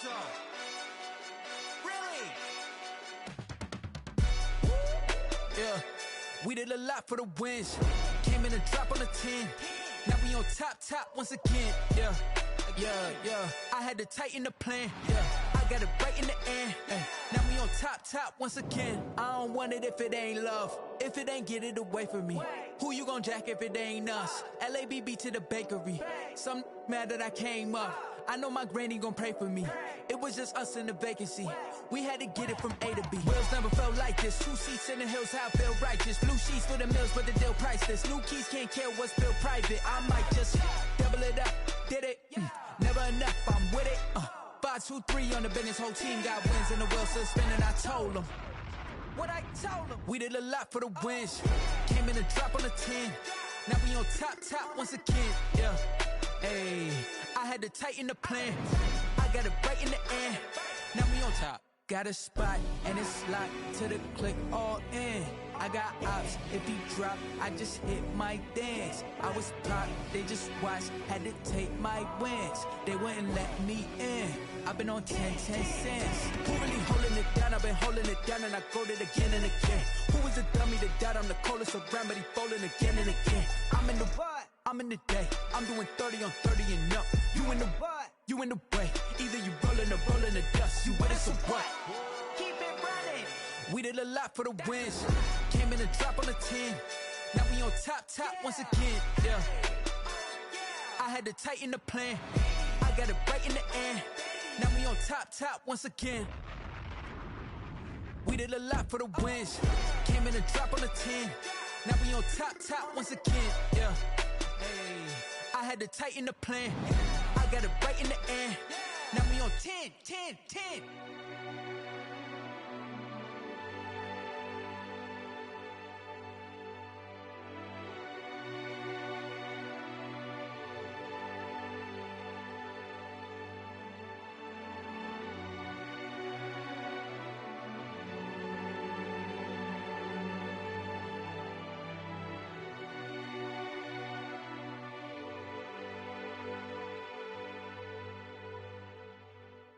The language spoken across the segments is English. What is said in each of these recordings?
so. Really? Yeah, we did a lot for the wins. Came in a drop on the 10. Now we on top once again. Yeah. I had to tighten the plan. Yeah, I got it right in the end. Now we on top once again. I don't want it if it ain't love. If it ain't, get it away from me. Who you gon' jack if it ain't us? LABB to the bakery. Some mad that I came up. I know my granny gon' pray for me. It was just us in the vacancy. We had to get it from A to B. Wheels never felt like this. 2 seats in the hills, how I feel righteous. Blue sheets for the mills, but the deal priceless. New keys can't care what's built private. I might just double it up. Did it? Never enough, I'm with it. 5, 2, 3 on the business. Whole team got wins and the wheels still spinning. I told them what I told them. We did a lot for the wins. Came in a drop on the 10. Now we on top once again. Yeah. Hey, I had to tighten the plan. I got it right in the end. Now we on top. Got a spot and it's locked to the click all in. I got ops, if he drop, I just hit my dance. I was pop, they just watched, had to take my wins. They wouldn't let me in. I've been on 10 cents. Who really holding it down? I've been holding it down and I go it again and again. Who is the dummy that doubt I'm the coldest around, but he folding again and again. I'm in the what? I'm in the day. I'm doing 30 on 30 and up. You in the what? You in the way. Either you rolling or rolling the dust. You with us or what? Keep it running. We did a lot for the wins. Came in a drop on the 10. Now we on top once again. Yeah. I had to tighten the plan. I got it right in the end. Now we on top once again. We did a lot for the wins. Came in a drop on the 10. Now we on top once again. Yeah. Hey, I had to tighten the plan. I got it right in the end. Now we on 10.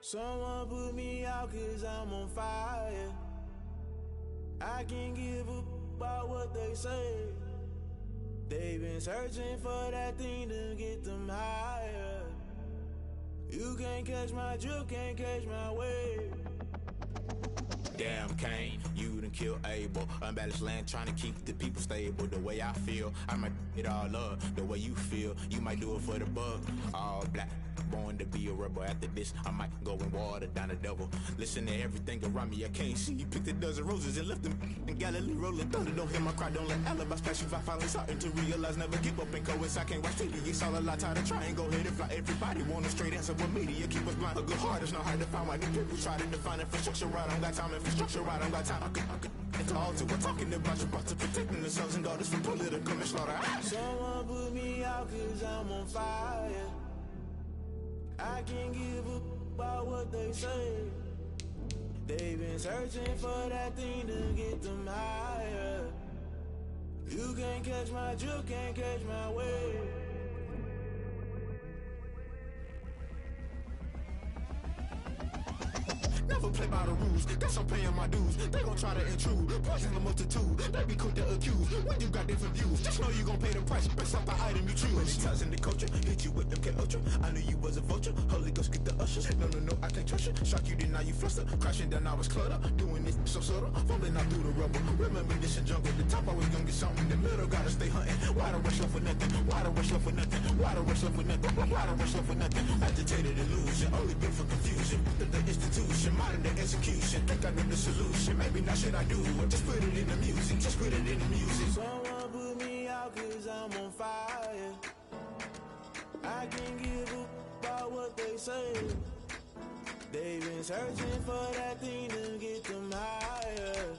Someone put me out 'cause I'm on fire. I can't give up about what they say. They've been searching for that thing to get them higher. You can't catch my drift, can't catch my wave. Damn Kane, you done killed Abel. Unbalanced land trying to keep the people stable. The way I feel, I might it all up. The way you feel, you might do it for the bug. All black, born to be a rebel. After this, I might go and water down the devil. Listen to everything around me, I can't see. You picked a dozen roses and left them in Galilee rolling thunder. Don't hear my cry, don't let alibis pass you. I finally starting to realize, never give up and coincide. Can't watch TV, it's all a lot. Tired of trying, go ahead and fly. Everybody want a straight answer with media, keep us blind. A good heart is not hard to find. Why these people try to define infrastructure right? I don't got time, infrastructure right, I don't got time. I could into all to we're talking about you, about to protecting the sons and daughters from political manslaughter. Someone put me out 'cause I'm on fire. I can't give up about what they say. They've been searching for that thing to get them higher. You can't catch my drift, can't catch my wave. Never play by the rules, guess I'm paying my dues. They gon' try to intrude, poison the multitude. They be quick to accuse, when you got different views. Just know you gon' pay the price, based off the item you choose. Many times in the culture, hit you with them K-Ultra. I knew you was a vulture, Holy Ghost get the ushers. No, I can't trust you. Shock you, then now you fluster. Crashing down, I was cluttered. Doing this so subtle, fumbling out through the rubble. Remember this in jungle, the top always gonna get something. The middle gotta stay hunting. Why the rush love for nothing? Why the rush love for nothing? Why the rush love for nothing? Why the rush love for nothing? Agitated illusion, only built for confusion. The institution, modern day execution. Think I know the solution, maybe not should I do it. Just put it in the music, just put it in the music. Someone put me out 'cause I'm on fire. I can't give up about what they say. They've been searching for that thing to get them higher.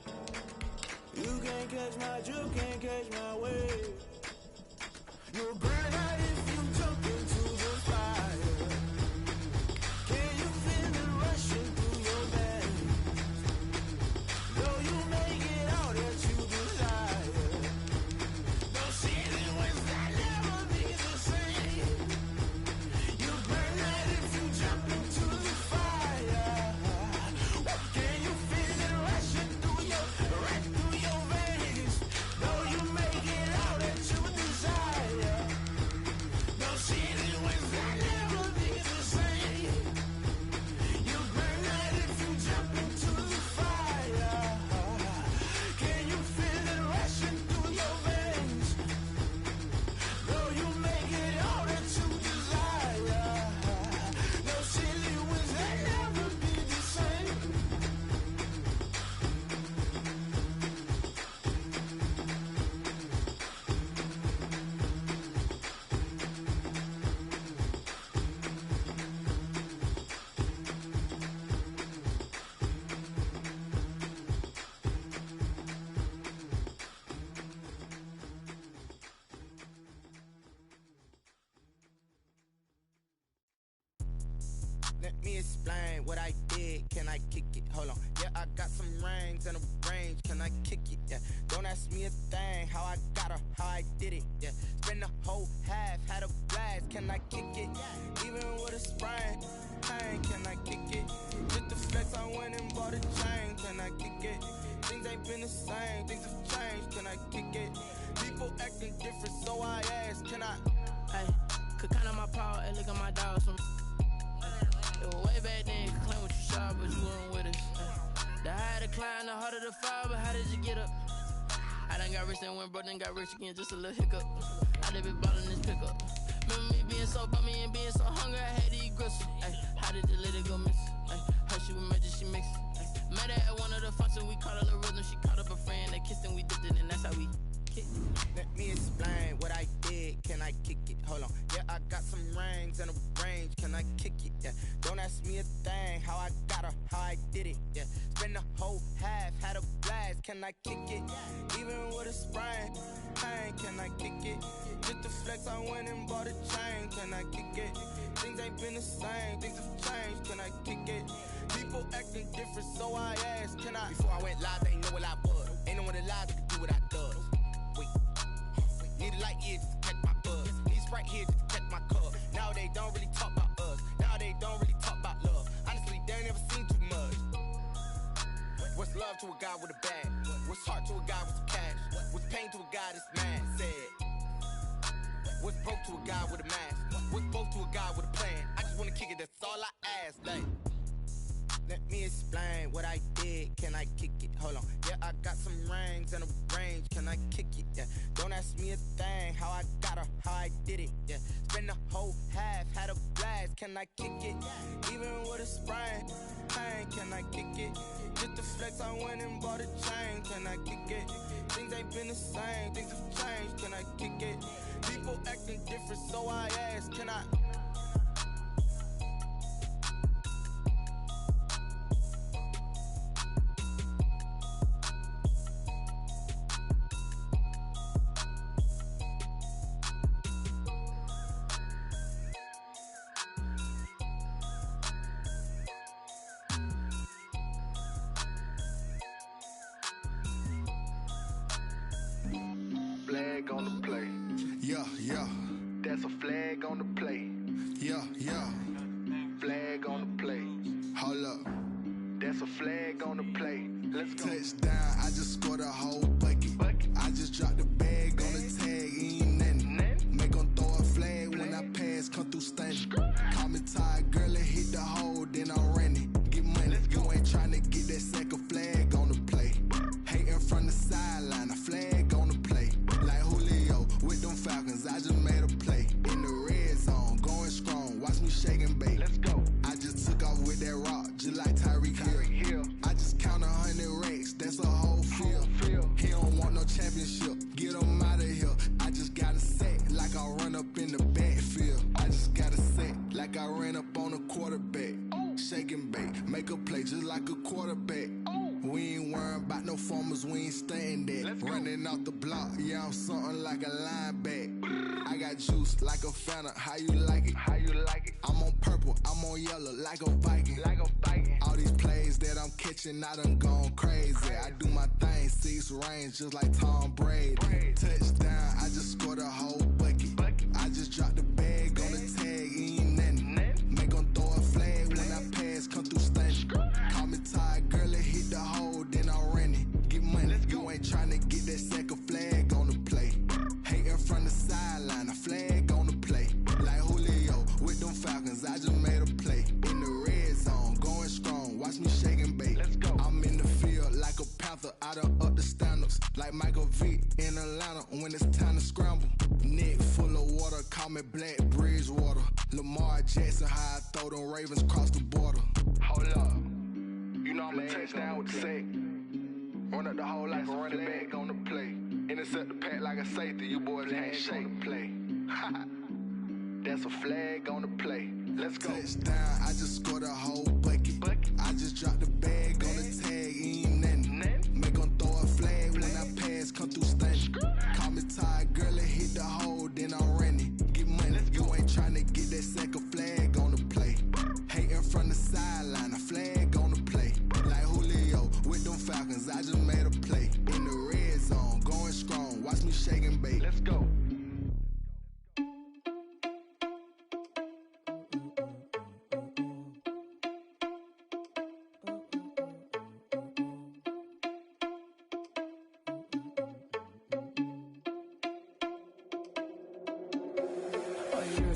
You can't catch my drift, can't catch my wave. You'll burn out if you jump into the fire. Can you feel it rushing through your veins? Though you make it all that you desire. Those seasons that never be the same. You burn out if you jump into the fire. Let me explain what I did. Can I kick it? Hold on. Yeah, I got some rings and a range. Can I kick it? Yeah. Don't ask me a thing. How I got her, how I did it. Yeah. Spend the whole half, had a blast. Can I kick it? Even with a sprain. Pain, can I kick it? Just the flex, I went and bought a chain. Can I kick it? Things ain't been the same. Things have changed. Can I kick it? People acting different, so I ask. Can I? Hey, could count on my power and look at my dogs from. It was way back then, could claim what you saw, but you weren't with us. The higher the climb, the harder the fall, but how did you get up? I done got rich and went broke, then got rich again, just a little hiccup. I done been ballin' this pickup. Remember me being so bummy and being so hungry, I had to eat gristle. Ay, how did you let it go miss? Ay, her she was magic, she mixed. Met her at one of the functions, we caught her the rhythm, she caught up a friend, they kissed and we dipped it, and that's how we kicked. Let me explain what I did. Can I kick it? Hold on. Yeah, I got some rings and a range. Can I kick it? Yeah. Don't ask me a thing. How I got her, how I did it. Yeah. Spend the whole half, had a blast. Can I kick it? Even with a sprain. Pain, can I kick it? Just the flex, I went and bought a chain. Can I kick it? Things ain't been the same. Things have changed. Can I kick it? People acting different, so I asked. Can I? Before I went live, they ain't know what I was. Ain't no one alive that could do what I does. Need a light here just to catch my buzz. Need Sprite here just to catch my cup. Now they don't really talk about us. Now they don't really talk about love. Honestly, they ain't never seen too much. What's love to a guy with a bag? What's heart to a guy with some cash? What's pain to a guy that's mad? Said. What's broke to a guy with a mask? What's both to a guy with a plan? I just wanna kick it, that's all I ask. Like, let me explain what I did. Can I kick it? Hold on. Yeah, I got some rings and a range. Can I kick it? Yeah. Don't ask me a thing. How I got her, how I did it. Yeah. Spend the whole half, had a blast. Can I kick it? Even with a sprain. Pain, can I kick it? Just the flex, I went and bought a chain. Can I kick it? Things ain't been the same. Things have changed. Can I kick it? People acting different, so I ask. Can I? Flag on the play. Yeah, yeah. That's a flag on the play. Yeah, yeah. Flag on the play. Hold up. That's a flag on the play. Let's go. Touchdown, I just scored a whole bucket. I just dropped the bag on the tag, ain't nothing. Make 'em throw a flag when I pass, come through stunning. Call me tired, girl, and hit the hole, then I'm running. Get money, you ain't tryna get that second flag on the play. Hating from the sideline, a flag on the play. Like Julio with them Falcons, I just made a play. In the red zone, going strong, watch me shake and bake. Let's go. I just took off with that rock, just like Tyreek Hill. I just count 100 racks, that's a whole field. He don't want no championship, get him out of here. I just got a set, like I run up in the backfield. I just got a set, like I ran up on a quarterback. Shake and bake, make a play just like a quarterback. We ain't worrying about no formers, we ain't staying there. Running off the block, yeah, I'm something like a linebacker. I got juice like a Fanta, how you like it? How you like it? I'm on purple, I'm on yellow, like a Viking. Like a Viking. All these plays that I'm catching, I done gone crazy. I do my thing, 6 range, just like Tom Brady. Touchdown, I just scored a whole bucket. I just dropped the bag on the tag, ain't nothing. Make 'em throw a flag when I pass, come through stunning. Call me tired, girl, and hit the hole, then I'm running. Get money, you ain't tryna get that second flag on the play. Hating from the sideline, a flag on the play. Like Julio with them Falcons, I just made a play. In the red zone, going strong, watch me shake and bake. Let's go. I'm in the field like a Panther, I done up the standards. Like Michael Vick in Atlanta when it's time to scramble. Neck full of water, call me Black Bridgewater. Lamar Jackson, how I throw them Ravens across the border. Hold up. You know I'm a touchdown with the sack. Run up the hole like a running back on the play. Intercept the pack like a safety. You boys ain't shake the play. That's a flag on the play. Let's go. Touchdown, I just scored a whole bucket. I just dropped the bag on the tag, ain't nothing. Make 'em throw a flag when I pass, come through stunning. Call me tired, girl, and hit the hole, then I'm running. Get money, you ain't tryna get that second flag on the play. Hating from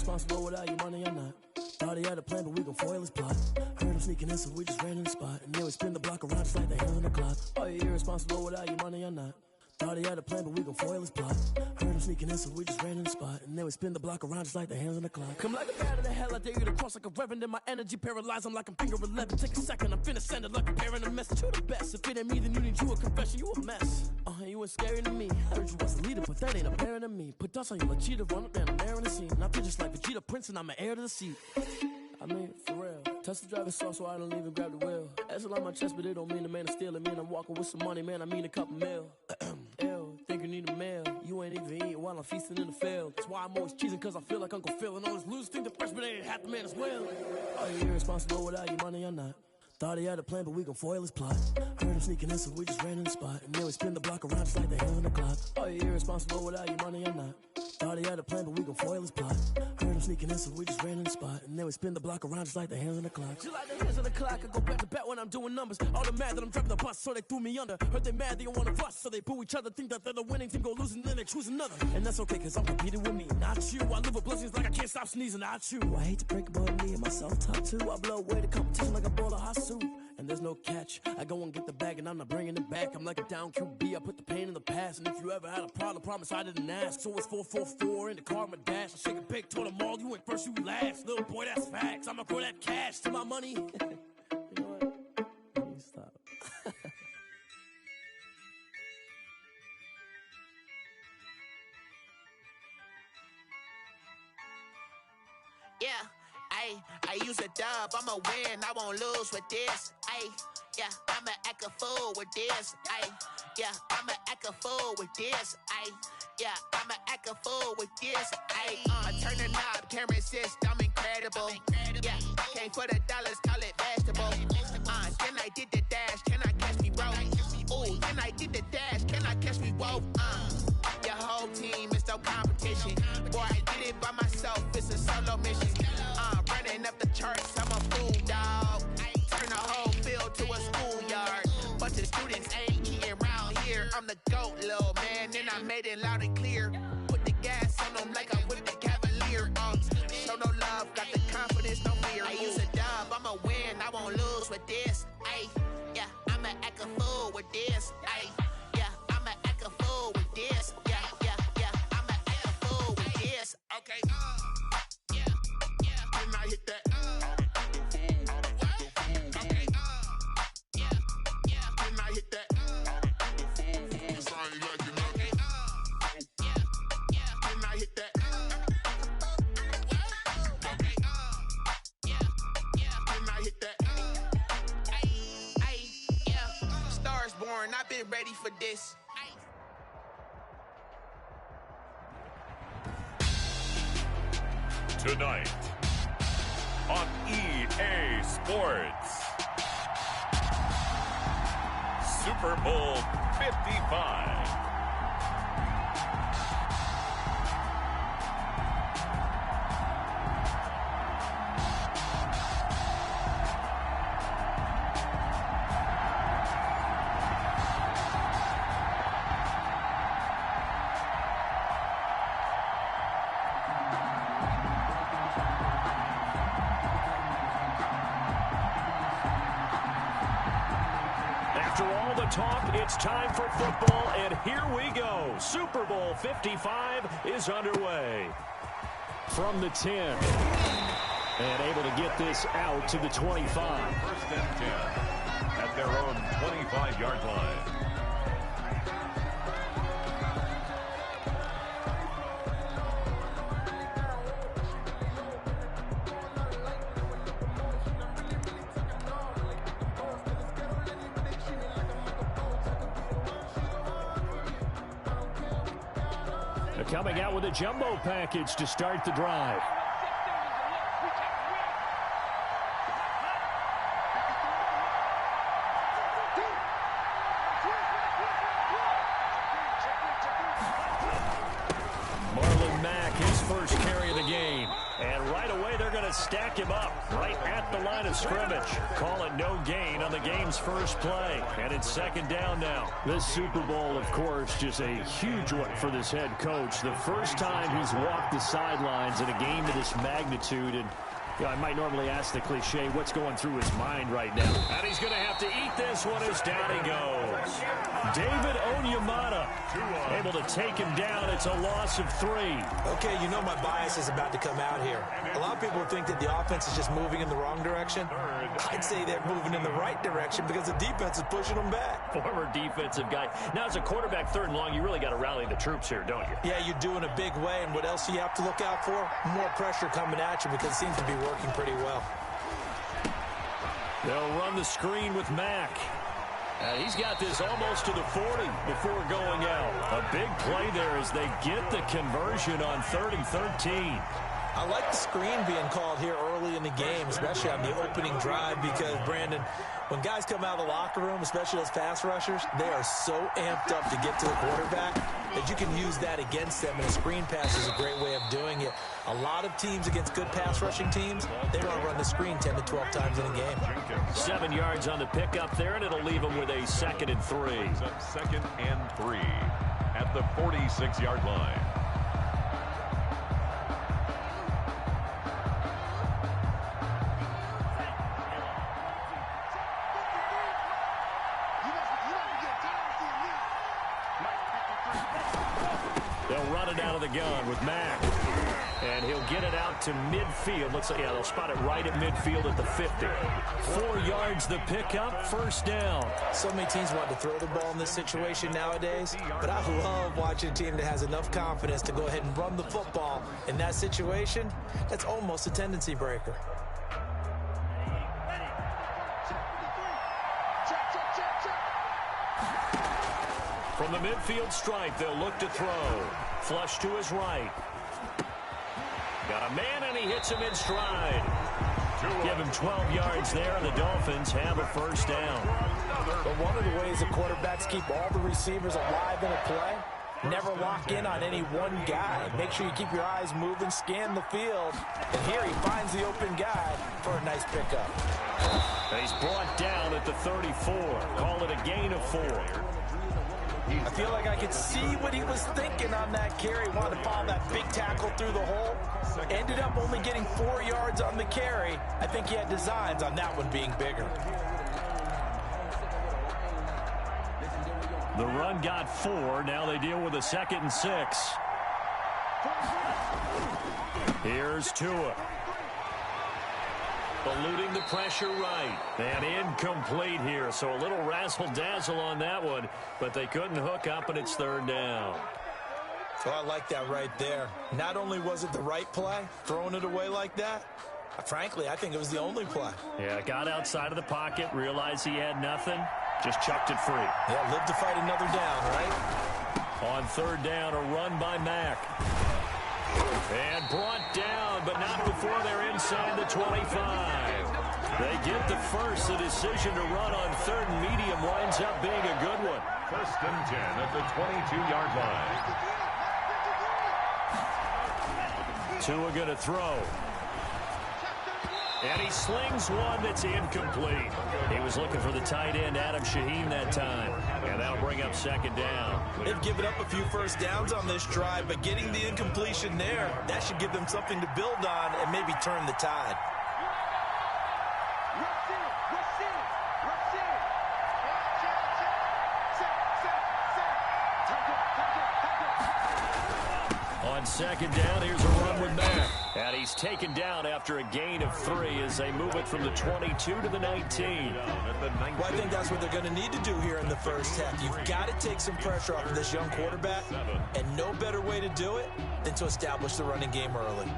irresponsible without your money or not. Thought he had a plan, but we gon' foil his plot. Heard him sneaking in, so we just ran in the spot. And then we spin the block around just like the hands on the clock. Are you irresponsible without your money or not? Thought he had a plan, but we gon' foil his plot. Heard him sneaking in, so we just ran in the spot. And then we spin the block around just like the hands on the clock. Come like a bat of the hell, I dare you to cross like a reverend. In my energy paralyzed, I'm like I'm finger 11. Take a second, I'm finna send it like a parent a message. You the best, if it ain't me, then you need you a confession. You a mess, you ain't scary to me. Heard you was a leader, but that ain't apparent to me. Put dust on you like cheetah, run up down the air in the scene. I feel just like Vegeta Prince, and I'm an heir to the seat. I mean, for real. Touch the driver's soft so I don't even grab the wheel. That's on my chest, but it don't mean the man is stealing. Mean I'm walking with some money, man, I mean a couple mil. Ew, think you need a meal. You ain't even eating while I'm feasting in the field. That's why I'm always cheesing, cause I feel like Uncle Phil. And all this lose think the freshman ain't half the man as well. Are you irresponsible without your money or not? Thought he had a plan, but we gon' foil his plot. Heard him sneaking in, so we just ran in the spot. And then we spin the block around just like the hands on the clock. Are you irresponsible without your money or not? Thought he had a plan, but we gon' foil his plot. Heard him sneaking in, so we just ran in the spot. And then we spin the block around just like the hands on the clock. Just like the hands on the clock, I go back to back when I'm doing numbers. All the mad that I'm driving the bus, so they threw me under. Heard they mad, they don't wanna fuss, so they boo each other. Think that they're the winning team, go losing, then they choose another. And that's okay, cause I'm competing with me, not you. I live with blessings like I can't stop sneezing, not you. I hate to break about me and my self-talk too. I blow away the competition like a bowl of hot soup. And there's no catch. I go and get the bag and I'm not bringing it back. I'm like a down QB, I put the pain in the past. And if you ever had a problem, promise I didn't ask. So it's 444 in the car, my dash. I shake a big, told them all, you went first, you last. Little boy, that's facts. I'ma throw that cash to my money. You know what? Let me stop. Yeah, I use a dub, I'ma win, I won't lose with this. Yeah, I'ma act a fool with this. Yeah, I'ma act a fool with this. Yeah, I'ma act a fool with this. I turn the knob, camera assist, I'm incredible. Yeah, came for the dollars, call it vegetable. Then I did the dash, can I catch me, bro? Ooh, then I did the dash, can I catch me, whoa? Your whole team is no competition. Boy, I did it by myself, it's a solo mission. Running up the charts, I'm a fool, dog. Turn the whole field to a schoolyard. Bunch of students ain't eating round here. I'm the GOAT, little man, and I made it loud and clear. Put the gas on them like I'm with the Cavalier. Show no love, got the confidence, no fear. I use a dub, I'ma win, I won't lose with this. Yeah, I'ma act a fool with this. Yeah, I'ma act a fool with this. Yeah, I'ma act a fool with this. Okay, can I hit that? Okay, can I hit that? Cause I ain't like it. Okay, can I hit that? Okay, can I hit that? Yeah, Stars born, I've been ready for this. Tonight on EA Sports, Super Bowl 55. Talk, it's time for football, and here we go. Super Bowl 55 is underway. From the 10, and able to get this out to the 25. First and 10 at their own 25-yard line. Coming out with a jumbo package to start the drive. Marlon Mack, his first carry of the game. And right away, they're going to stack him up right at the line of scrimmage. Call it no gain on the game's first play. And it's second down now. This Super Bowl, of course, just a huge one for this head coach. The first time he's walked the sidelines in a game of this magnitude. And I might normally ask the cliche, what's going through his mind right now? And he's going to have to eat this one as down he goes. David Onyemata able to take him down. It's a loss of 3. Okay, you know my bias is about to come out here. A lot of people think that the offense is just moving in the wrong direction. I'd say they're moving in the right direction because the defense is pushing them back. Former defensive guy. Now, as a quarterback, 3rd and long, you really got to rally the troops here, don't you? Yeah, you do in a big way. And what else do you have to look out for? More pressure coming at you because it seems to be working pretty well. They'll run the screen with Mack. And he's got this almost to the 40 before going out. A big play there as they get the conversion on 3rd and 13. I like the screen being called here early in the game, especially on the opening drive, because, Brandon, when guys come out of the locker room, especially those pass rushers, they are so amped up to get to the quarterback that you can use that against them, and a screen pass is a great way of doing it. A lot of teams against good pass rushing teams, they want to run the screen 10 to 12 times in a game. 7 yards on the pickup there, and it'll leave them with a 2nd and 3. 2nd and 3 at the 46-yard line. They'll run it out of the gun with Mack. And he'll get it out to midfield. Looks like, yeah, they'll spot it right at midfield at the 50. 4 yards the pickup, 1st down. So many teams want to throw the ball in this situation nowadays, but I love watching a team that has enough confidence to go ahead and run the football. In that situation, that's almost a tendency breaker. From the midfield stripe, they'll look to throw. Flush to his right. Got a man, and he hits him in stride. Give him 12 yards there, and the Dolphins have a 1st down. But one of the ways the quarterbacks keep all the receivers alive in a play, never lock in on any one guy. Make sure you keep your eyes moving, scan the field. And here he finds the open guy for a nice pickup. He's brought down at the 34. Call it a gain of 4. I feel like I could see what he was thinking on that carry. Wanted to follow that big tackle through the hole. Ended up only getting 4 yards on the carry. I think he had designs on that one being bigger. The run got 4. Now they deal with a 2nd and 6. Here's Tua. Eluding the pressure right. And incomplete here. So a little razzle-dazzle on that one. But they couldn't hook up, and it's 3rd down. Oh, I like that right there. Not only was it the right play, throwing it away like that, frankly, I think it was the only play. Yeah, got outside of the pocket, realized he had nothing, just chucked it free. Yeah, live to fight another down, right? On 3rd down, a run by Mack. And brought down, but not before they're inside the 25. They get the first. The decision to run on 3rd and medium winds up being a good one. 1st and 10 at the 22-yard line. Tua going to throw. And he slings one that's incomplete. He was looking for the tight end, Adam Shaheen, that time. And that'll bring up 2nd down. They've given up a few 1st downs on this drive, but getting the incompletion there, that should give them something to build on and maybe turn the tide. On 2nd down, here's a run with Mack. And he's taken down after a gain of 3 as they move it from the 22 to the 19. Well, I think that's what they're going to need to do here in the first half. You've got to take some pressure off of this young quarterback, and no better way to do it than to establish the running game early.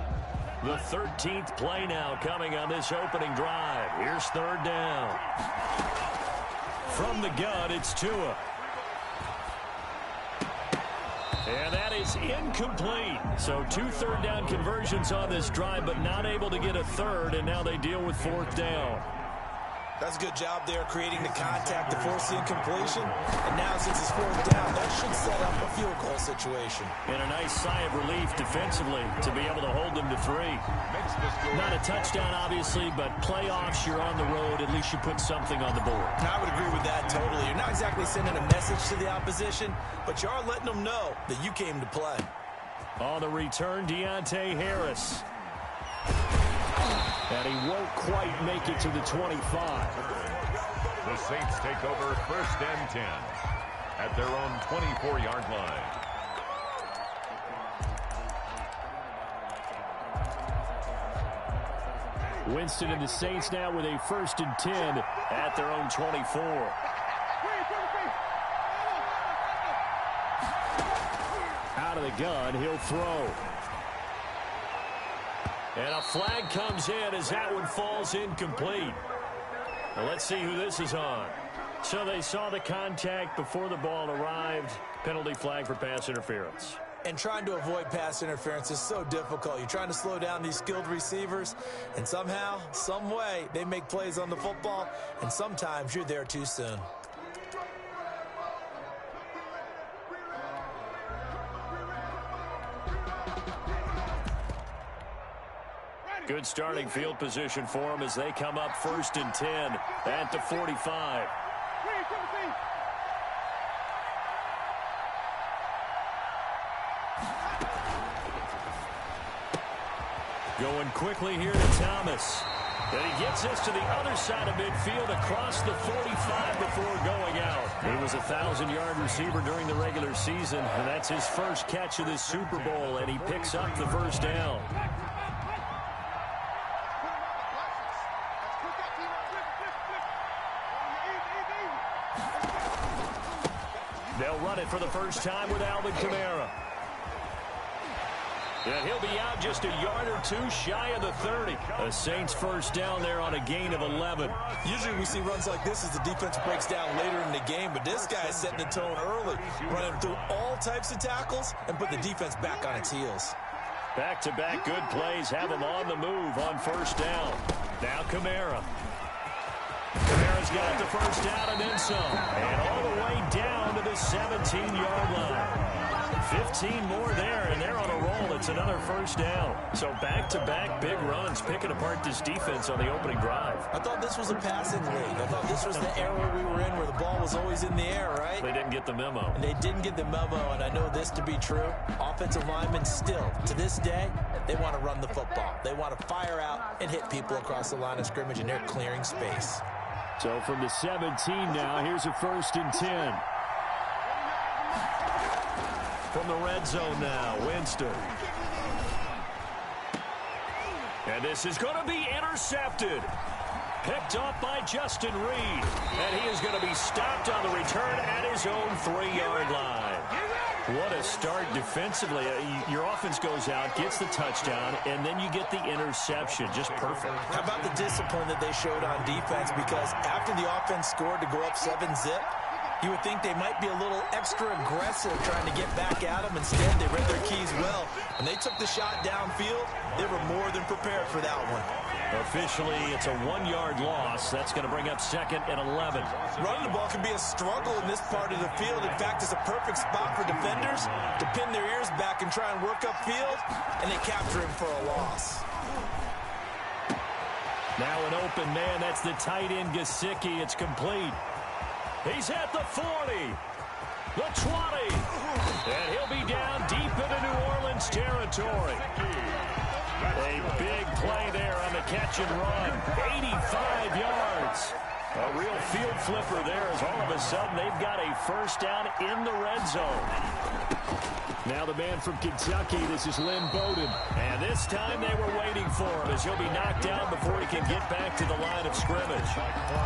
The 13th play now coming on this opening drive. Here's 3rd down. From the gun, it's Tua. And that is incomplete. So 2 3rd down conversions on this drive, but not able to get a 3rd, and now they deal with 4th down. That's a good job there creating the contact to force the incompletion. And now since it's fourth down, that should set up a field goal situation. And a nice sigh of relief defensively to be able to hold them to 3. Not a touchdown, obviously, but playoffs, you're on the road. At least you put something on the board. I would agree with that totally. You're not exactly sending a message to the opposition, but you are letting them know that you came to play. On the return, Deontay Harris. And he won't quite make it to the 25. The Saints take over 1st and 10 at their own 24-yard line. Winston and the Saints now with a 1st and 10 at their own 24. Out of the gun, he'll throw. And a flag comes in as that one falls incomplete. Well, let's see who this is on. So they saw the contact before the ball arrived. Penalty flag for pass interference. And trying to avoid pass interference is so difficult. You're trying to slow down these skilled receivers, and somehow, some way, they make plays on the football, and sometimes you're there too soon. Good starting field position for them as they come up 1st and 10 at the 45. Going quickly here to Thomas. And he gets us to the other side of midfield across the 45 before going out. He was a 1,000-yard receiver during the regular season, and that's his first catch of this Super Bowl, and he picks up the 1st down. They'll run it for the first time with Alvin Kamara. And he'll be out just a yard or two shy of the 30. The Saints 1st down there on a gain of 11. Usually we see runs like this as the defense breaks down later in the game, but this guy is setting the tone early, running through all types of tackles and put the defense back on its heels. Back-to-back good plays have them on the move on 1st down. Now Kamara. Kamara's got the 1st down and then some. And all the way down to the 17-yard line. 15 more there, and they're on a roll. It's another 1st down. So back-to-back big runs, picking apart this defense on the opening drive. I thought this was a passing league. I thought this was the era we were in where the ball was always in the air, right? They didn't get the memo. And they didn't get the memo, and I know this to be true. Offensive linemen still, to this day, they want to run the football. They want to fire out and hit people across the line of scrimmage, and they're clearing space. So from the 17 now, here's a 1st and 10. From the red zone now, Winston. And this is going to be intercepted. Picked off by Justin Reed. And he is going to be stopped on the return at his own 3-yard line. What a start defensively. Your offense goes out, gets the touchdown, and then you get the interception. Just perfect. How about the discipline that they showed on defense? Because after the offense scored to go up 7-zip, you would think they might be a little extra aggressive trying to get back at them. Instead, they read their keys well. When they took the shot downfield, they were more than prepared for that one. Officially, it's a 1-yard loss. That's going to bring up 2nd and 11. Running the ball can be a struggle in this part of the field. In fact, it's a perfect spot for defenders to pin their ears back and try and work upfield, and they capture him for a loss. Now an open man. That's the tight end, Gesicki. It's complete. He's at the 40, the 20, and he'll be down deep into New Orleans territory. A big play there on the catch and run, 85 yards. A real field flipper there as all of a sudden they've got a 1st down in the red zone. Now the man from Kentucky, this is Lynn Bowden. And this time they were waiting for him as he'll be knocked down before he can get back to the line of scrimmage.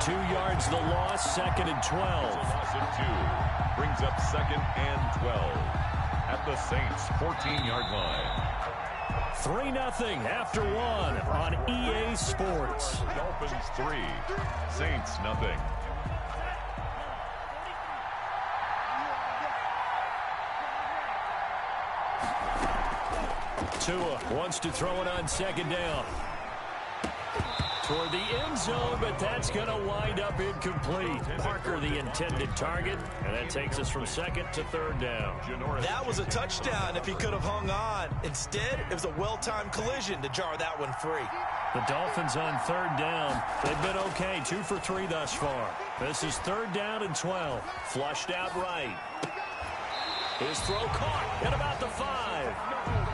2 yards the loss, 2nd and 12. Loss of 2 brings up 2nd and 12 at the Saints' 14-yard line. 3-0 after 1 on EA Sports. Dolphins 3, Saints 0. Tua wants to throw it on 2nd down. toward the end zone, but that's going to wind up incomplete. Parker, the intended target, and that takes us from second to third down. That was a touchdown if he could have hung on. Instead, it was a well-timed collision to jar that one free. The Dolphins on third down. They've been okay, 2 for 3 thus far. This is third down and 12. Flushed out right. His throw caught at about the 5.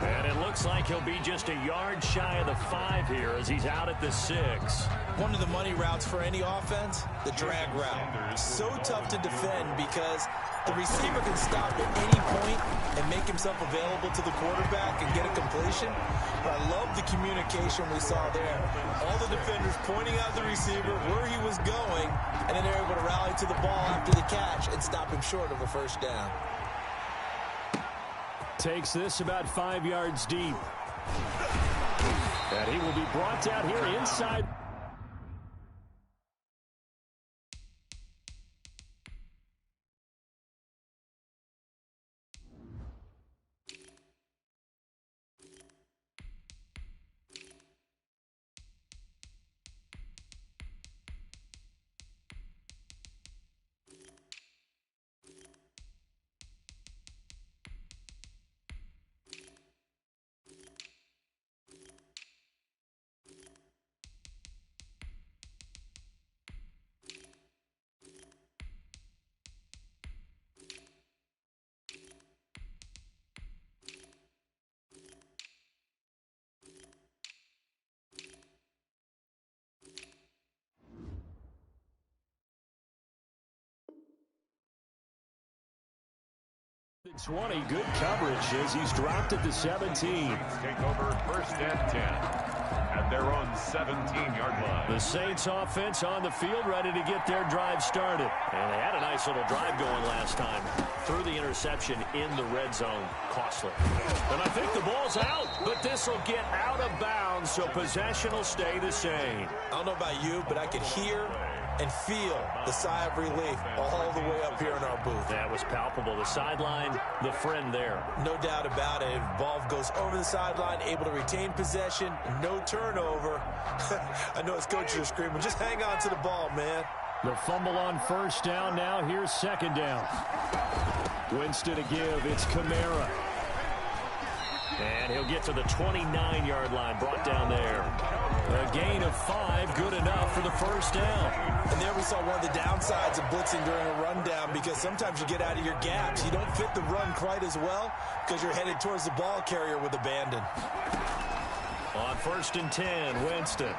And it looks like he'll be just a yard shy of the 5 here as he's out at the 6. One of the money routes for any offense, the drag route. So tough to defend because the receiver can stop at any point and make himself available to the quarterback and get a completion. But I love the communication we saw there. All the defenders pointing out the receiver where he was going, and then they're able to rally to the ball after the catch and stop him short of a first down. Takes this about 5 yards deep. And he will be brought down here inside. The 20, good coverage as he's dropped at the 17. Take over first and 10 at their own 17-yard line. The Saints offense on the field ready to get their drive started. And they had a nice little drive going last time. Threw the interception in the red zone. Costly. And I think the ball's out, but this will get out of bounds, so possession will stay the same. I don't know about you, but I could hear and feel the sigh of relief all the way up here in our booth. That was palpable. The sideline, the friend there. No doubt about it. Ball goes over the sideline, able to retain possession, no turnover. I know his coaches are screaming, just hang on to the ball, man. The fumble on first down. Now here's second down. Winston to give. It's Kamara. And he'll get to the 29-yard line, brought down there. A gain of 5, good enough for the first down. And there we saw one of the downsides of blitzing during a rundown, because sometimes you get out of your gaps. You don't fit the run quite as well because you're headed towards the ball carrier with abandon. On first and 10, Winston.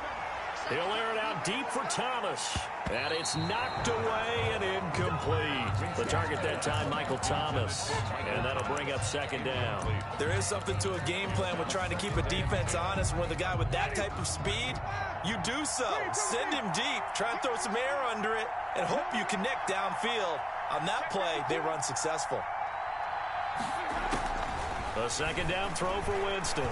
He'll air it out deep for Thomas. And it's knocked away and incomplete. The target that time, Michael Thomas. And that'll bring up second down. There is something to a game plan with trying to keep a defense honest. When the guy with that type of speed, you do so. Send him deep. Try and throw some air under it and hope you connect downfield. On that play, they run successful. A second down throw for Winston.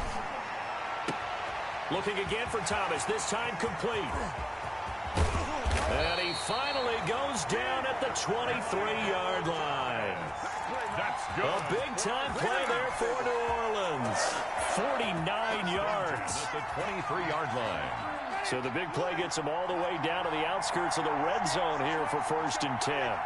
Looking again for Thomas, this time complete. And he finally goes down at the 23-yard line. That's good. A big-time play there for New Orleans. 49 yards. At the 23-yard line. So the big play gets him all the way down to the outskirts of the red zone here for first and 10.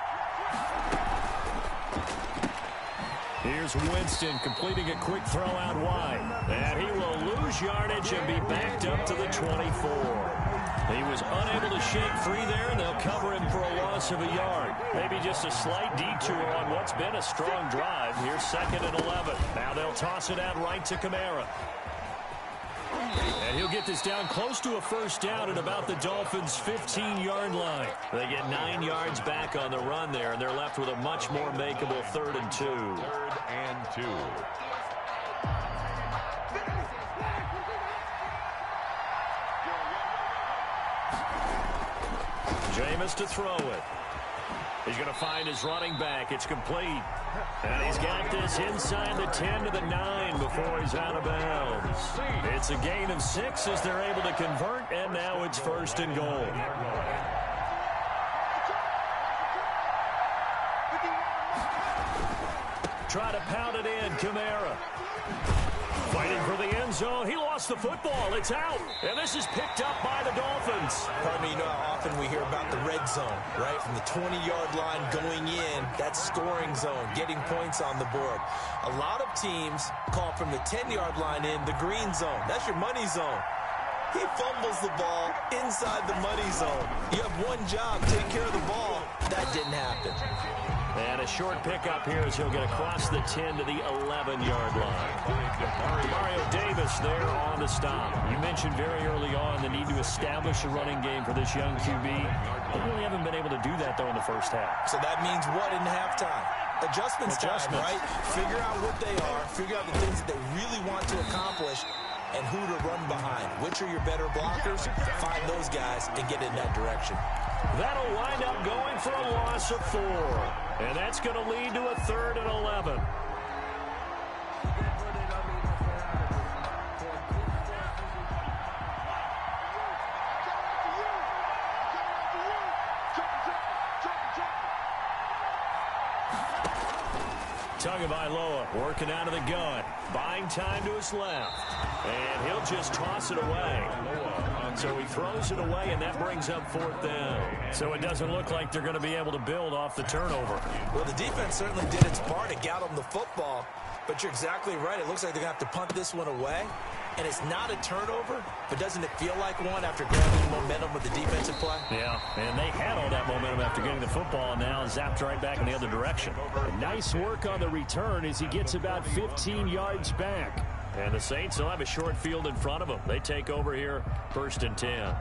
Here's Winston completing a quick throw out wide. And he will lose yardage and be backed up to the 24. He was unable to shake free there, and they'll cover him for a loss of a yard. Maybe just a slight detour on what's been a strong drive. Here's second and 11. Now they'll toss it out right to Kamara. And he'll get this down close to a first down at about the Dolphins' 15-yard line. They get 9 yards back on the run there, and they're left with a much more makeable 3rd and 2. 3rd and 2. Jameis to throw it. He's going to find his running back. It's complete. And he's got this inside the 10 to the 9 before he's out of bounds. It's a gain of 6 as they're able to convert, and now it's first and goal. Try to pound it in, Kamara. Fighting for the end zone. He lost the football. It's out. And this is picked up by the Dolphins. Pardon me, you know how often we hear about the red zone, right? From the 20-yard line going in, that scoring zone, getting points on the board. A lot of teams call from the 10-yard line in the green zone. That's your money zone. He fumbles the ball inside the money zone. You have one job, take care of the ball. That didn't happen. And a short pickup here as he'll get across the 10 to the 11-yard line. Mario Davis there on the stop. You mentioned very early on the need to establish a running game for this young QB. They really haven't been able to do that, though, in the first half. So that means what in halftime? Adjustments time, right? Figure out what they are. Figure out the things that they really want to accomplish and who to run behind. Which are your better blockers? Find those guys and get in that direction. That'll wind up going for a loss of 4. And that's going to lead to a 3rd and 11. Tagovailoa working out of the gun. Buying time to his left. And he'll just toss it away. So he throws it away, and that brings up 4th down. So it doesn't look like they're going to be able to build off the turnover. Well, the defense certainly did its part to get them the football. But you're exactly right. It looks like they're going to have to punt this one away. And it's not a turnover, but doesn't it feel like one after grabbing momentum with the defensive play? Yeah, and they had all that momentum after getting the football, and now zapped right back in the other direction. And nice work on the return as he gets about 15 yards back. And the Saints will have a short field in front of them. They take over here, 1st and 10.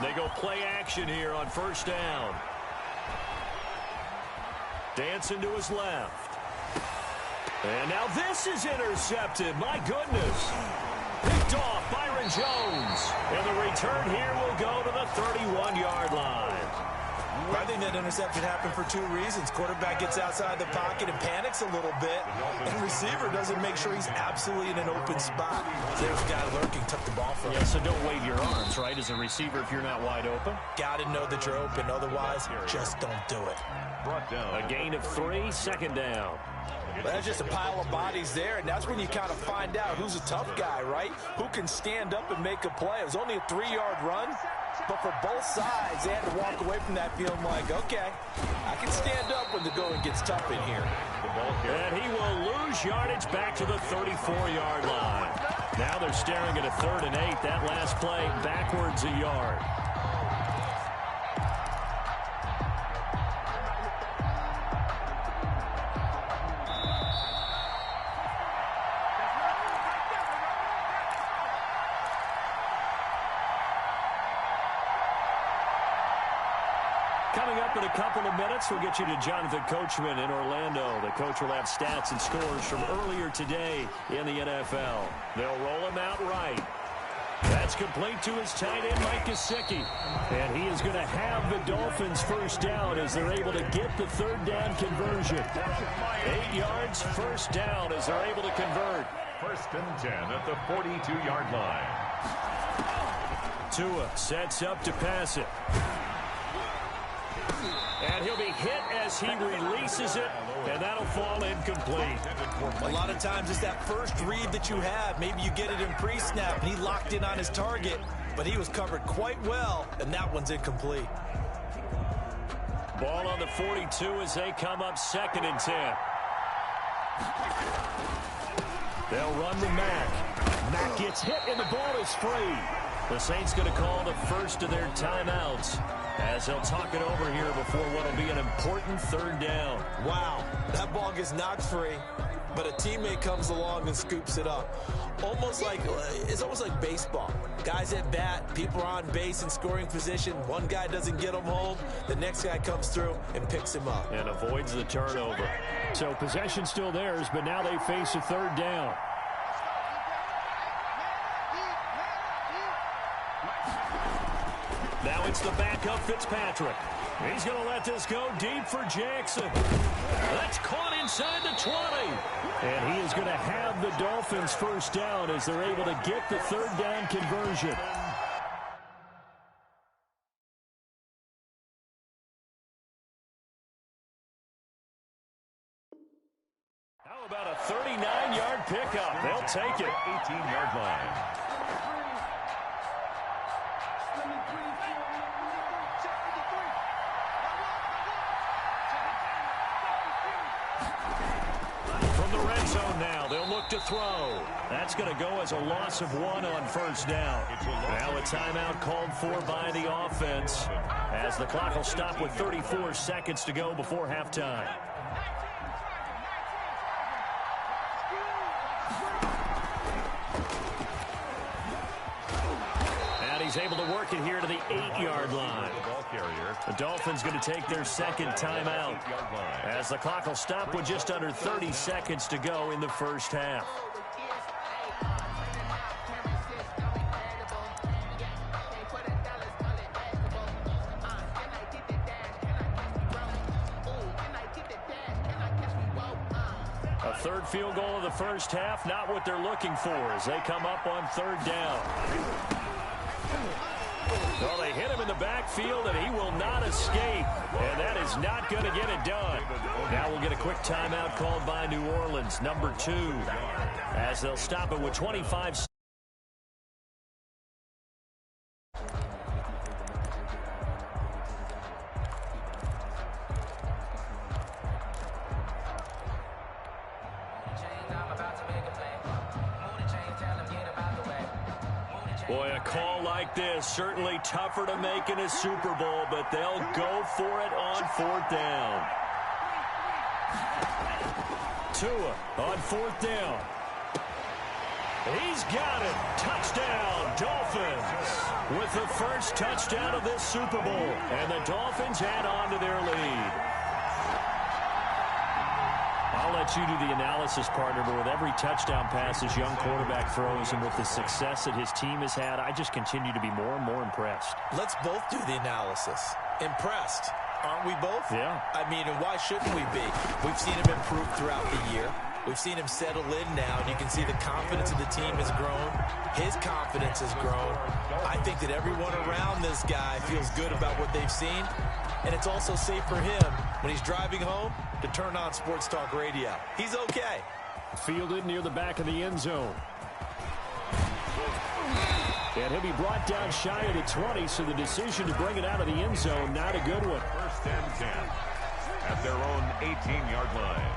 They go play action here on 1st down. Dancing to his left. And now this is intercepted. My goodness. Picked off Byron Jones. And the return here will go to the 31-yard line. I think that interception happened for 2 reasons. Quarterback gets outside the pocket and panics a little bit. And receiver doesn't make sure he's absolutely in an open spot. There's a guy lurking, took the ball from him. Yeah, so don't wave your arms, right, as a receiver if you're not wide open. Got to know that you're open. Otherwise, just don't do it. A gain of 3, 2nd down. Well, that's just a pile of bodies there, and that's when you kind of find out who's a tough guy, right? Who can stand up and make a play. It was only a 3-yard run, but for both sides, they had to walk away from that feeling like, okay, I can stand up when the going gets tough in here. And he will lose yardage back to the 34-yard line. Now they're staring at a 3rd and 8. That last play backwards a yard. Coming up in a couple of minutes, we'll get you to Jonathan Coachman in Orlando. The coach will have stats and scores from earlier today in the NFL. They'll roll him out right. That's complete to his tight end, Mike Gesicki. And he is going to have the Dolphins 1st down as they're able to get the 3rd down conversion. 8 yards, 1st down as they're able to convert. 1st and 10 at the 42-yard line. Tua sets up to pass it. And he'll be hit as he releases it, and that'll fall incomplete. A lot of times it's that first read that you have. Maybe you get it in pre-snap, and he locked in on his target, but he was covered quite well, and that one's incomplete. Ball on the 42 as they come up 2nd and 10. They'll run to Mack. Mack gets hit, and the ball is free. The Saints going to call the first of their timeouts as they'll talk it over here before what will be an important 3rd down. Wow, that ball gets knocked free, but a teammate comes along and scoops it up. It's almost like baseball. Guys at bat, people are on base in scoring position. One guy doesn't get him home. The next guy comes through and picks him up. And avoids the turnover. So possession still theirs, but now they face a 3rd down. Now It's the backup Fitzpatrick. He's going to let this go deep for Jackson. That's caught inside the 20. And he is going to have the Dolphins first down as they're able to get the third down conversion. How about a 39-yard pickup? They'll take it. 18-yard line. Zone now. They'll look to throw. That's going to go as a loss of 1 on first down. Now a timeout called for by the offense as the clock will stop with 34 seconds to go before halftime. And he's able to work it here to the 8-yard line. The Dolphins going to take their second timeout as the clock will stop with just under 30 seconds to go in the first half. A third field goal of the first half, not what they're looking for as they come up on third down. Well, they hit him in the backfield, and he will not escape. And that is not going to get it done. Now we'll get a quick timeout called by New Orleans, number 2, as they'll stop it with 25 seconds. Boy, a call like this, certainly tougher to make in a Super Bowl, but they'll go for it on fourth down. Tua on fourth down. He's got it. Touchdown, Dolphins. With the first touchdown of this Super Bowl. And the Dolphins add on to their lead. I'll let you do the analysis, partner, but with every touchdown pass his young quarterback throws and with the success that his team has had, I just continue to be more and more impressed. Let's both do the analysis. Impressed. Aren't we both? Yeah. I mean, and why shouldn't we be? We've seen him improve throughout the year. We've seen him settle in now, and you can see the confidence of the team has grown. His confidence has grown. I think that everyone around this guy feels good about what they've seen, and it's also safe for him when he's driving home to turn on Sports Talk Radio. He's okay. Fielded near the back of the end zone. And he'll be brought down shy of the 20, so the decision to bring it out of the end zone, not a good one. First and 10 at their own 18-yard line.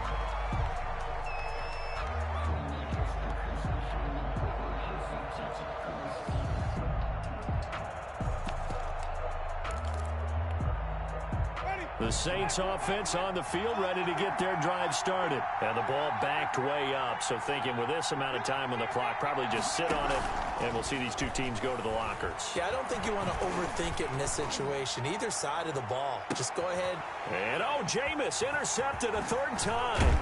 The Saints offense on the field, ready to get their drive started. And the ball backed way up, so thinking with this amount of time on the clock, probably just sit on it, and we'll see these two teams go to the lockers. Yeah, I don't think you want to overthink it in this situation. Either side of the ball. Just go ahead. And, Jameis intercepted a third time.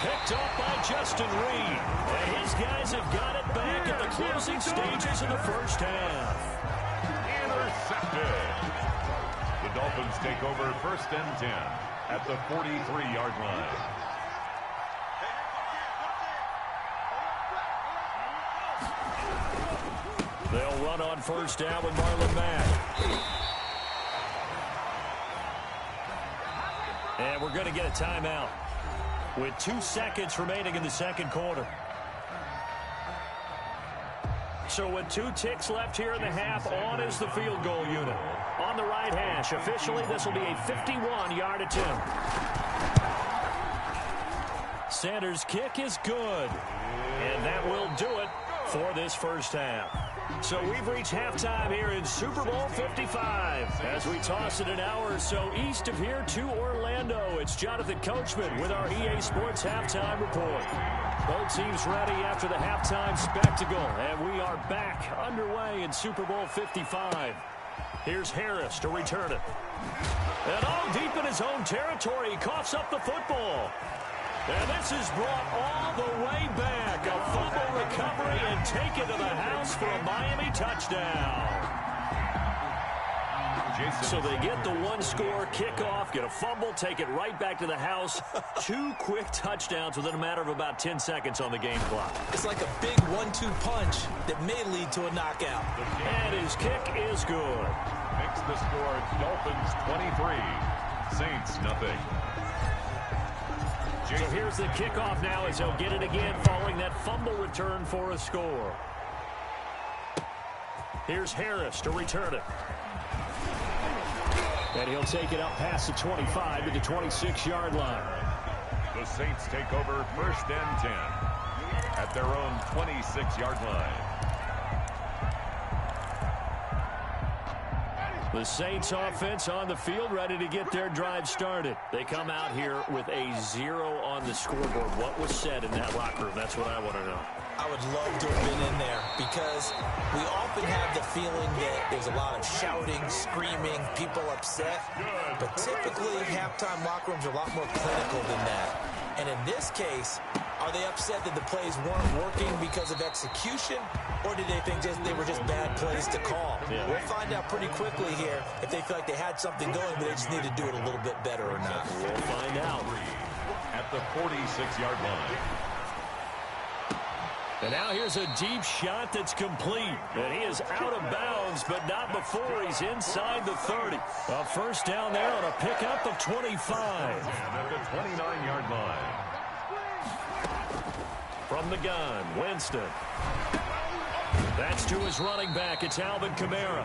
Picked up by Justin Reed. And his guys have got it back at the closing stages of the first half. Intercepted. The Dolphins take over first and 10 at the 43-yard line. They'll run on first down with Marlon Mack. And we're going to get a timeout with 2 seconds remaining in the second quarter. So with 2 ticks left here in the half, on is the field goal unit. On the right hash, officially, this will be a 51-yard attempt. Sanders' kick is good. And that will do it for this first half. So we've reached halftime here in Super Bowl 55. As we toss it an hour or so east of here to Orlando, it's Jonathan Coachman with our EA Sports Halftime Report. Both teams ready after the halftime spectacle, and we are back underway in Super Bowl 55. Here's Harris to return it. And deep in his own territory, he coughs up the football. And this is brought all the way back. A fumble recovery and taken to the house for a Miami touchdown. So they get the one-score kickoff, get a fumble, take it right back to the house. 2 quick touchdowns within a matter of about 10 seconds on the game clock. It's like a big 1-2 punch that may lead to a knockout. And his kick is good. Makes the score Dolphins 23, Saints nothing. So here's the kickoff now as he'll get it again following that fumble return for a score. Here's Harris to return it. And he'll take it up past the 25 to the 26-yard line. The Saints take over 1st and 10 at their own 26-yard line. The Saints offense on the field ready to get their drive started. They come out here with a 0 on the scoreboard. What was said in that locker room? That's what I want to know. I would love to have been in there because we often have the feeling that there's a lot of shouting, screaming, people upset. But typically, halftime locker rooms are a lot more clinical than that. And in this case, are they upset that the plays weren't working because of execution? Or did they think they were just bad plays to call? Yeah. We'll find out pretty quickly here if they feel like they had something going, but they just need to do it a little bit better or not. We'll find out. At the 46-yard line. And now here's a deep shot that's complete. And he is out of bounds, but not before he's inside the 30. A first down there on a pickup of 25. And at the 29-yard line. From the gun, Winston. That's to his running back. It's Alvin Kamara.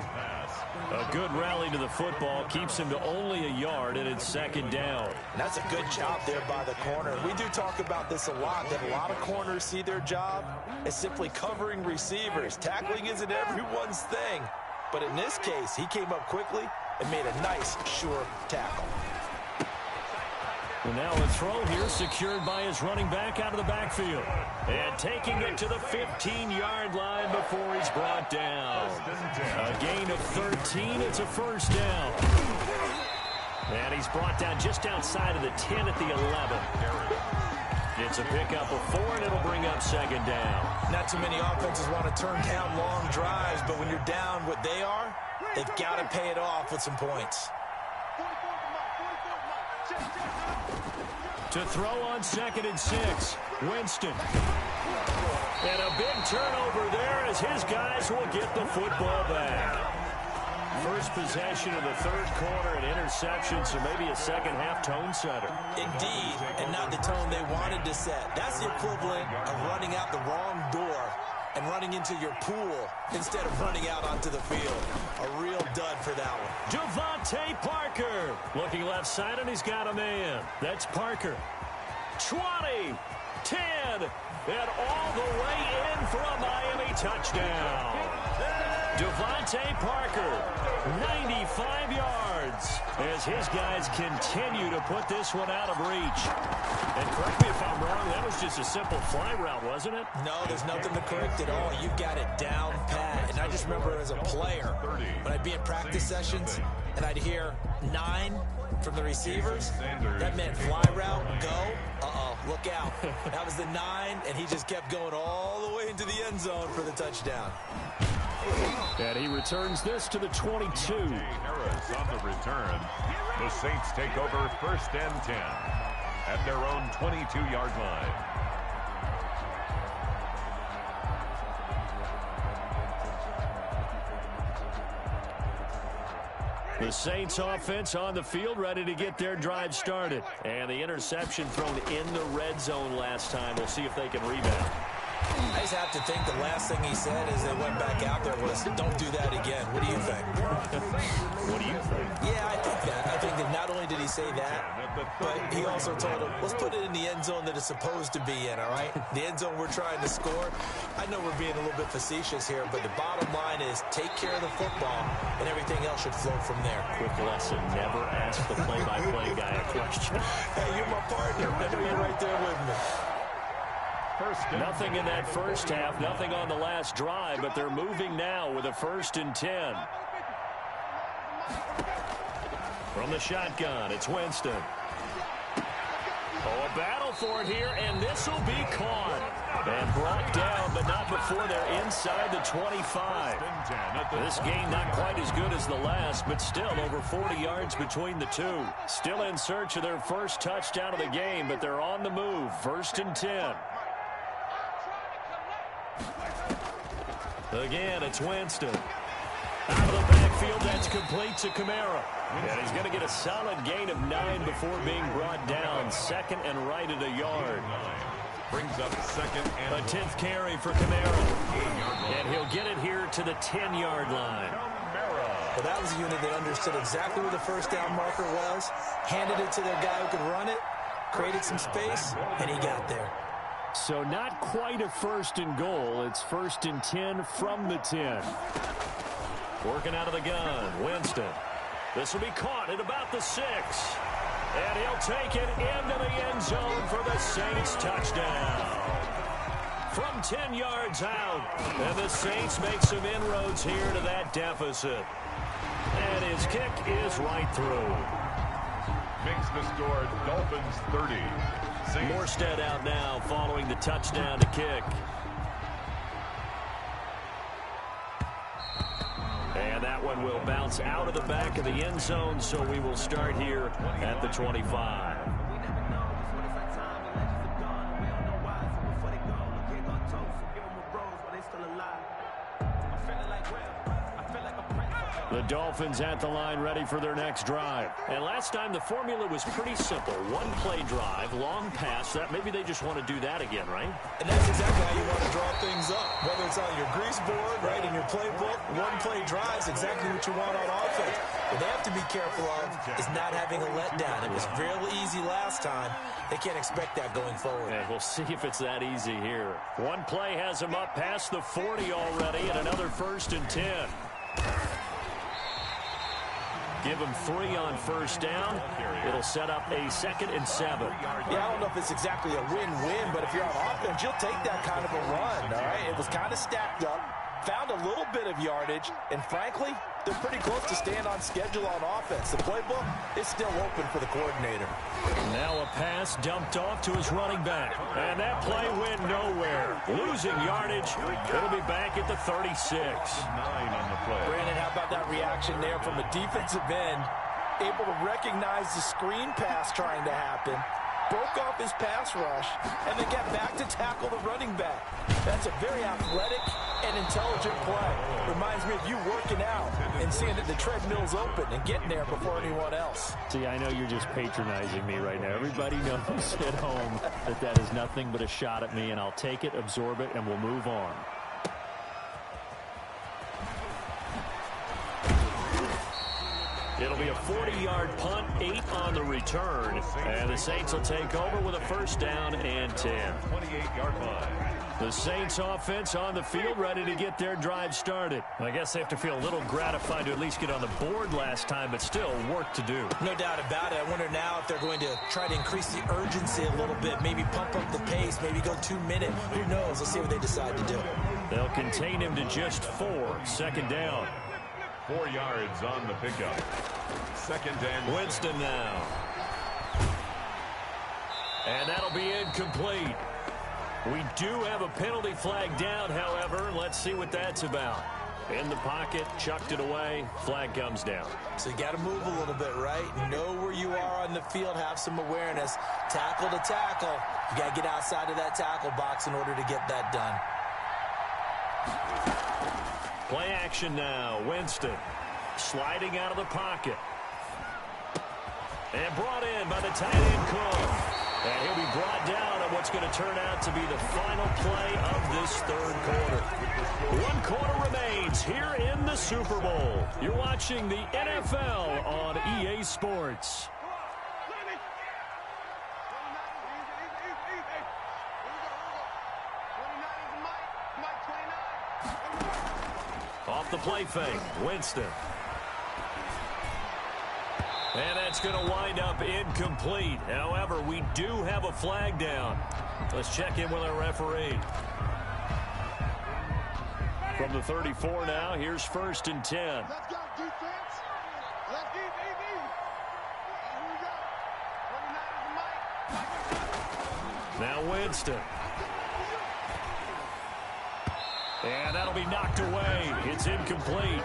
A good rally to the football keeps him to only a yard, and it's 2nd down. And that's a good job there by the corner. We do talk about this a lot, that a lot of corners see their job as simply covering receivers. Tackling isn't everyone's thing. But in this case, he came up quickly and made a nice, sure tackle. And now a throw here secured by his running back out of the backfield. And taking it to the 15-yard line before he's brought down. A gain of 13. It's a first down. And he's brought down just outside of the 10 at the 11. It's a pickup of 4, and it'll bring up 2nd down. Not too many offenses want to turn down long drives, but when you're down what they are, they've got to pay it off with some points. To throw on 2nd and 6, Winston. And a big turnover there as his guys will get the football back. First possession of the 3rd quarter, an interception, so maybe a second-half tone setter. Indeed, and not the tone they wanted to set. That's the equivalent of running out the wrong door and running into your pool instead of running out onto the field. A real dud for that one. Devontae Parker looking left side, and he's got a man. That's Parker. 20, 10, and all the way in for a Miami touchdown. Devontae Parker, 95 yards, as his guys continue to put this one out of reach. And correct me if I'm wrong, that was just a simple fly route, wasn't it? No, there's nothing to correct at all. You got it down pat. And I just remember as a player, when I'd be in practice sessions and I'd hear 9 from the receivers, that meant fly route, go, look out. That was the 9, and he just kept going all the way into the end zone for the touchdown. And he returns this to the 22. Harris on the return. The Saints take over 1st and 10 at their own 22-yard line. The Saints offense on the field ready to get their drive started. And the interception thrown in the red zone last time. We'll see if they can rebound. I just have to think the last thing he said as they went back out there was, don't do that again. What do you think? What do you think? Yeah, I think that. I think that not only did he say that, but he also told him, let's put it in the end zone that it's supposed to be in, all right? The end zone we're trying to score. I know we're being a little bit facetious here, but the bottom line is take care of the football, and everything else should flow from there. Quick lesson, never ask the play-by-play guy a question. Hey, you're my partner. I know you're right there with me. Nothing in that first half, nothing on the last drive, but they're moving now with a 1st and 10. From the shotgun, it's Winston. Oh, a battle for it here, and this will be caught. And brought down, but not before they're inside the 25. This game not quite as good as the last, but still over 40 yards between the two. Still in search of their first touchdown of the game, but they're on the move. 1st and 10. Again, it's Winston. Out of the backfield, that's complete to Kamara. And he's going to get a solid gain of 9 before being brought down. 2nd and right at a yard. Brings up 2nd and a 10th carry for Kamara. And he'll get it here to the 10-yard line. Well, that was a unit that understood exactly where the first down marker was, handed it to their guy who could run it, created some space, and he got there. So not quite a 1st and goal. It's 1st and 10 from the 10. Working out of the gun, Winston. This will be caught at about the 6. And he'll take it into the end zone for the Saints touchdown. From 10 yards out. And the Saints make some inroads here to that deficit. And his kick is right through. Makes the score Dolphins 30. Saints. Morstead out now following the touchdown to kick. And that one will bounce out of the back of the end zone, so we will start here at the 25. The Dolphins at the line ready for their next drive. And last time the formula was pretty simple. One play drive, long pass. That maybe they just want to do that again, right? And that's exactly how you want to draw things up. Whether it's on your grease board, right, in your playbook, one play drive is exactly what you want on offense. What they have to be careful of is not having a letdown. It was real easy last time. They can't expect that going forward. And we'll see if it's that easy here. One play has them up past the 40 already, and another 1st and 10. Give them 3 on 1st down. It'll set up a 2nd and 7. Yeah, I don't know if it's exactly a win-win, but if you're on offense, you'll take that kind of a run, all right? It was kind of stacked up, found a little bit of yardage, and frankly, they're pretty close to staying on schedule on offense. The playbook is still open for the coordinator. Now a pass dumped off to his running back. And that play went nowhere. Losing yardage. It'll be back at the 36. 9 on the play. Brandon, how about that reaction there from a defensive end? Able to recognize the screen pass trying to happen. Broke off his pass rush, and then got back to tackle the running back. That's a very athletic and intelligent play. Reminds me of you working out and seeing that the treadmill's open and getting there before anyone else. See, I know you're just patronizing me right now. Everybody knows at home that that is nothing but a shot at me, and I'll take it, absorb it, and we'll move on. It'll be a 40-yard punt, 8 on the return. And the Saints will take over with a 1st down and 10. 28-yard line. The Saints offense on the field ready to get their drive started. I guess they have to feel a little gratified to at least get on the board last time, but still work to do. No doubt about it. I wonder now if they're going to try to increase the urgency a little bit, maybe pump up the pace, maybe go 2 minute. Who knows? Let's see what they decide to do. They'll contain him to just 4. 2nd down. 4 yards on the pickup. 2nd and Winston now. And that'll be incomplete. We do have a penalty flag down, however. Let's see what that's about. In the pocket, chucked it away, flag comes down. So you got to move a little bit, right? Know where you are on the field, have some awareness. Tackle to tackle. You got to get outside of that tackle box in order to get that done. Play action now. Winston sliding out of the pocket. And brought in by the tight end Cook. And he'll be brought down on what's going to turn out to be the final play of this 3rd quarter. 1 quarter remains here in the Super Bowl. You're watching the NFL on EA Sports. Off the play fake, Winston. And that's going to wind up incomplete. However, we do have a flag down. Let's check in with our referee. From the 34 now, here's 1st and 10. Let's go, defense. Let's keep easy. Here we go. 49 is the mic. Now Winston. And that'll be knocked away. It's incomplete.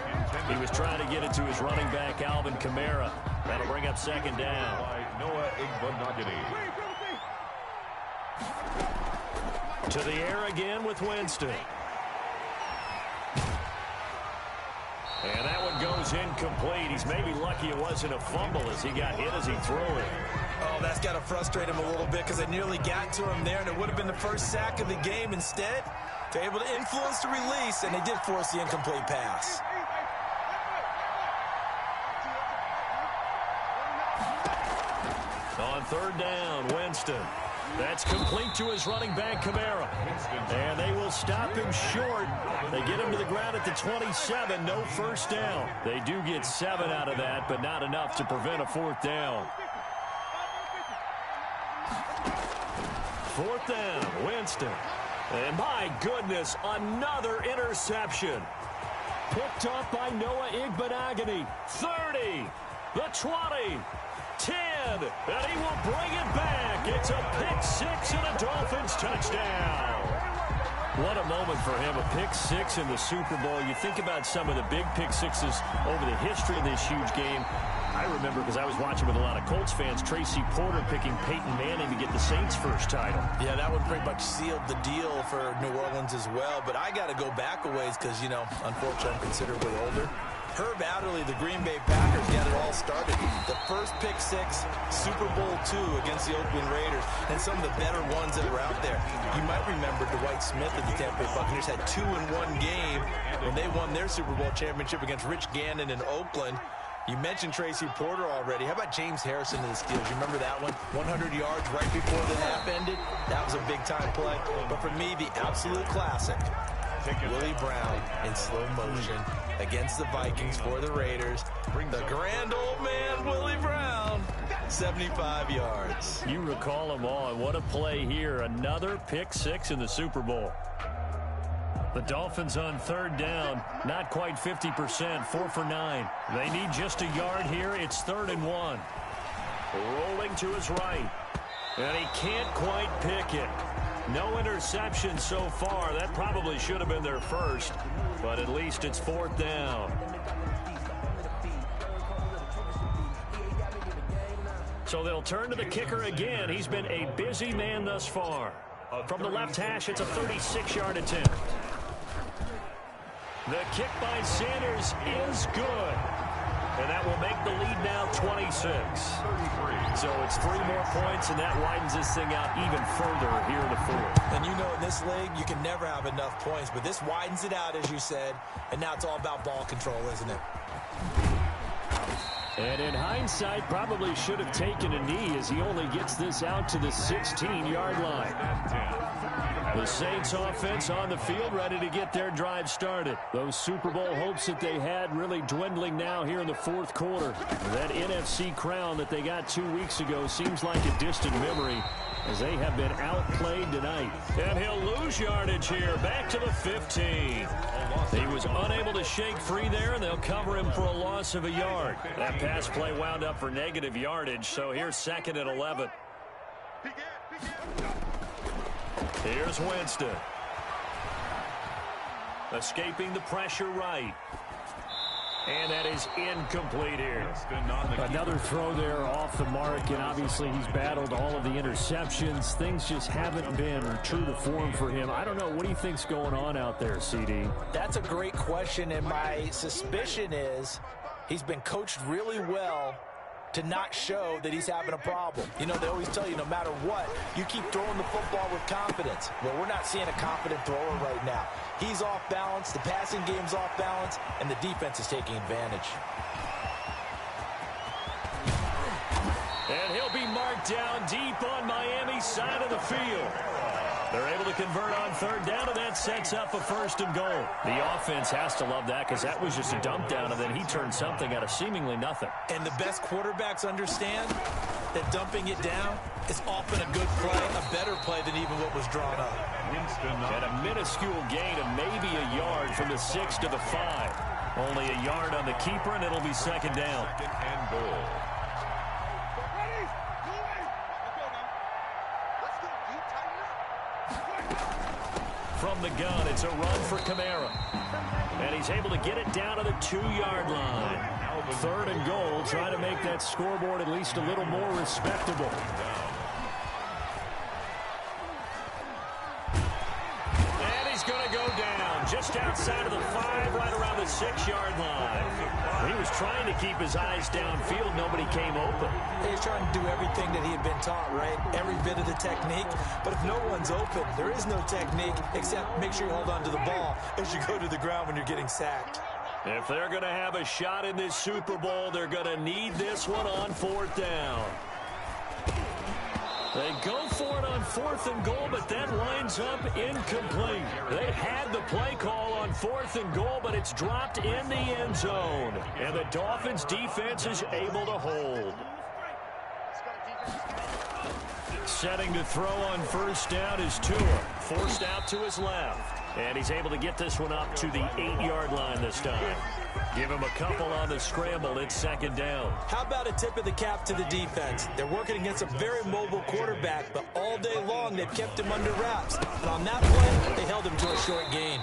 He was trying to get it to his running back, Alvin Kamara. That'll bring up second down. To the air again with Winston. And that one goes incomplete. He's maybe lucky it wasn't a fumble as he got hit as he threw it. Oh, that's got to frustrate him a little bit because they nearly got to him there, and it would have been the first sack of the game. Instead, they're able to influence the release, and they did force the incomplete pass. On third down, Winston. That's complete to his running back, Kamara. And they will stop him short. They get him to the ground at the 27. No first down. They do get 7 out of that, but not enough to prevent a fourth down. Fourth down, Winston. And my goodness, another interception. Picked off by Noah Igbenogany. 30, the 20, 10, and he will bring it back. It's a pick six and a Dolphins touchdown. What a moment for him, a pick six in the Super Bowl. You think about some of the big pick sixes over the history of this huge game. I remember, because I was watching with a lot of Colts fans, Tracy Porter picking Peyton Manning to get the Saints' first title. Yeah, that one pretty much sealed the deal for New Orleans as well. But I got to go back a ways because, you know, unfortunately I'm considerably older. Herb Adderley, the Green Bay Packers, got it all started. The first pick six, Super Bowl II against the Oakland Raiders, and some of the better ones that were out there. You might remember Dwight Smith of the Tampa Bay Buccaneers had 2 in one game when they won their Super Bowl championship against Rich Gannon in Oakland. You mentioned Tracy Porter already. How about James Harrison of the Steelers? You remember that one? 100 yards right before the half ended. That was a big-time play. But for me, the absolute classic, Willie Brown in slow motion against the Vikings for the Raiders. The grand old man, Willie Brown, 75 yards. You recall them all, and what a play here. Another pick six in the Super Bowl. The Dolphins on third down, not quite 50%, 4 for 9. They need just a yard here. It's 3rd and 1. Rolling to his right, and he can't quite pick it. No interception so far. That probably should have been their first, but at least it's 4th down. So they'll turn to the kicker again. He's been a busy man thus far. From the left hash, it's a 36-yard attempt. The kick by Sanders is good. And that will make the lead now 26. So it's 3 more points, and that widens this thing out even further here in the 4th. And you know, in this league, you can never have enough points, but this widens it out, as you said, and now it's all about ball control, isn't it? And in hindsight, probably should have taken a knee as he only gets this out to the 16-yard line. The Saints offense on the field, ready to get their drive started. Those Super Bowl hopes that they had really dwindling now here in the 4th quarter. That NFC crown that they got 2 weeks ago seems like a distant memory as they have been outplayed tonight. And he'll lose yardage here, back to the 15. He was unable to shake free there, and they'll cover him for a loss of a yard. That pass play wound up for negative yardage, so here's 2nd and 11. Here's Winston. Escaping the pressure right. And that is incomplete here. Another throw there off the mark, and obviously he's battled all of the interceptions. Things just haven't been true to form for him. I don't know. What do you think's going on out there, CD? That's a great question, and my suspicion is he's been coached really well to not show that he's having a problem. You know, they always tell you no matter what, you keep throwing the football with confidence. Well, we're not seeing a confident thrower right now. He's off balance, the passing game's off balance, and the defense is taking advantage. And he'll be marked down deep on Miami's side of the field. They're able to convert on third down, and that sets up a 1st and goal. The offense has to love that because that was just a dump down, and then he turned something out of seemingly nothing. And the best quarterbacks understand that dumping it down is often a good play, a better play than even what was drawn up. And a minuscule gain of maybe a yard from the 6 to the 5. Only a yard on the keeper, and it'll be 2nd down. 2nd and goal. Let's go, D. Tight from the gun. It's a run for Kamara. And he's able to get it down to the 2-yard line. 3rd and goal, trying to make that scoreboard at least a little more respectable. And he's going to go down just outside of the 5, right around the 6-yard line. He was trying to keep his eyes downfield. Nobody came open. He's trying to do everything that he had been taught, right? Every bit of the technique. But if no one's open, there is no technique except make sure you hold on to the ball as you go to the ground when you're getting sacked. If they're going to have a shot in this Super Bowl, they're going to need this one on 4th down. They go for it on 4th and goal, but that lines up incomplete. They had the play call on 4th and goal, but it's dropped in the end zone. And the Dolphins defense is able to hold. Setting to throw on 1st down is Tua. Forced out to his left. And he's able to get this one up to the 8-yard line this time. Give him a couple on the scramble. It's 2nd down. How about a tip of the cap to the defense? They're working against a very mobile quarterback, but all day long they've kept him under wraps. But on that play, they held him to a short gain.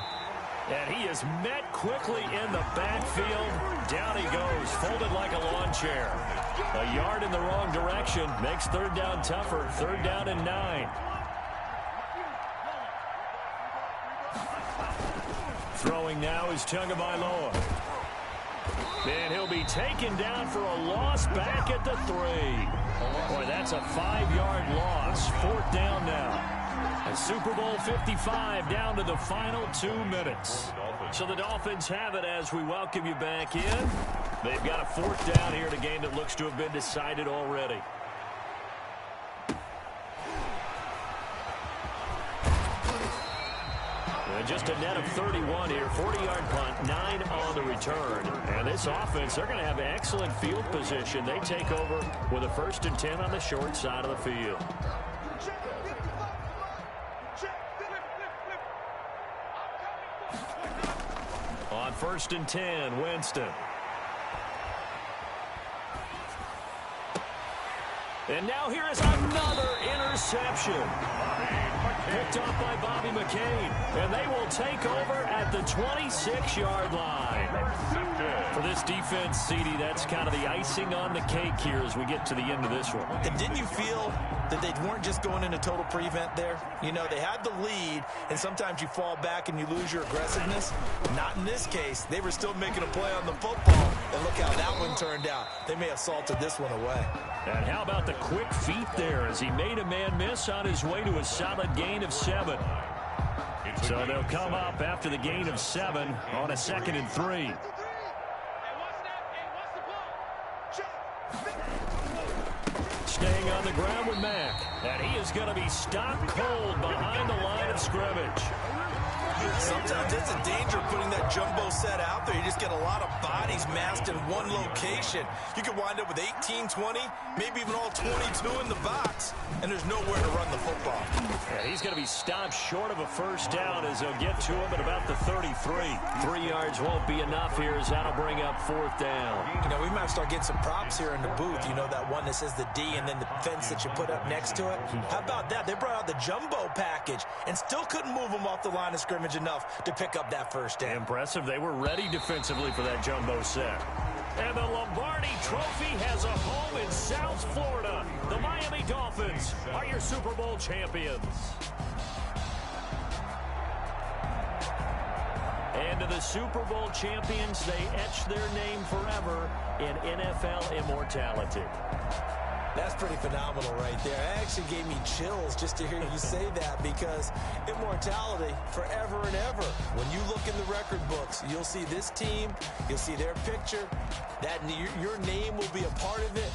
And he is met quickly in the backfield. Down he goes, folded like a lawn chair. A yard in the wrong direction makes 3rd down tougher. 3rd down and 9. Throwing now is Tagovailoa. And he'll be taken down for a loss back at the 3. Boy, that's a 5-yard loss. 4th down now. A Super Bowl 55 down to the final 2 minutes. So the Dolphins have it as we welcome you back in. They've got a 4th down here in a game that looks to have been decided already. Just a net of 31 here. 40-yard punt, 9 on the return. And this offense, they're going to have excellent field position. They take over with a 1st and 10 on the short side of the field. On 1st and 10, Winston. And now here is another interception. Picked up by Bobby McCain. And they will take over at the 26-yard line. For this defense, CD, that's kind of the icing on the cake here as we get to the end of this one. And didn't you feel that they weren't just going into total prevent there? You know, they had the lead, and sometimes you fall back and you lose your aggressiveness. Not in this case. They were still making a play on the football, and look how that one turned out. They may have salted this one away. And how about the quick feet there as he made a man miss on his way to a solid gain of 7. So they'll come up after the gain of 7 on a 2nd and 3. Staying on the ground with Mack. And he is going to be stopped cold behind the line of scrimmage. Sometimes it's a danger putting that jumbo set out there. You just get a lot of bodies massed in one location. You could wind up with 18, 20, maybe even all 22 in the box, and there's nowhere to run the football. Yeah, he's going to be stopped short of a 1st down as they'll get to him at about the 33. 3 yards won't be enough here as that'll bring up 4th down. You know, we might start getting some props here in the booth. You know, that one that says the D and then the fence that you put up next to it. How about that? They brought out the jumbo package and still couldn't move them off the line of scrimmage enough to pick up that 1st down. Impressive. They were ready defensively for that jumbo set. And the Lombardi Trophy has a home in South Florida. The Miami Dolphins are your Super Bowl champions. And to the Super Bowl champions, they etch their name forever in NFL immortality. That's pretty phenomenal right there. It actually gave me chills just to hear you say that, because immortality forever and ever. When you look in the record books, you'll see this team, you'll see their picture, that your name will be a part of it.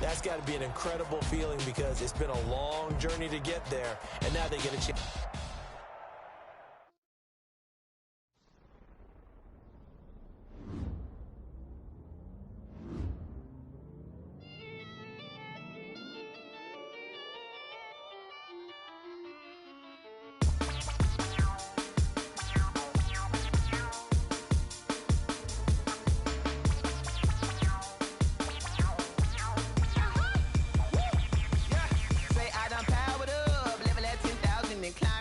That's got to be an incredible feeling, because it's been a long journey to get there, and now they get a chance. Say I done powered up, level at 10,000 and climb.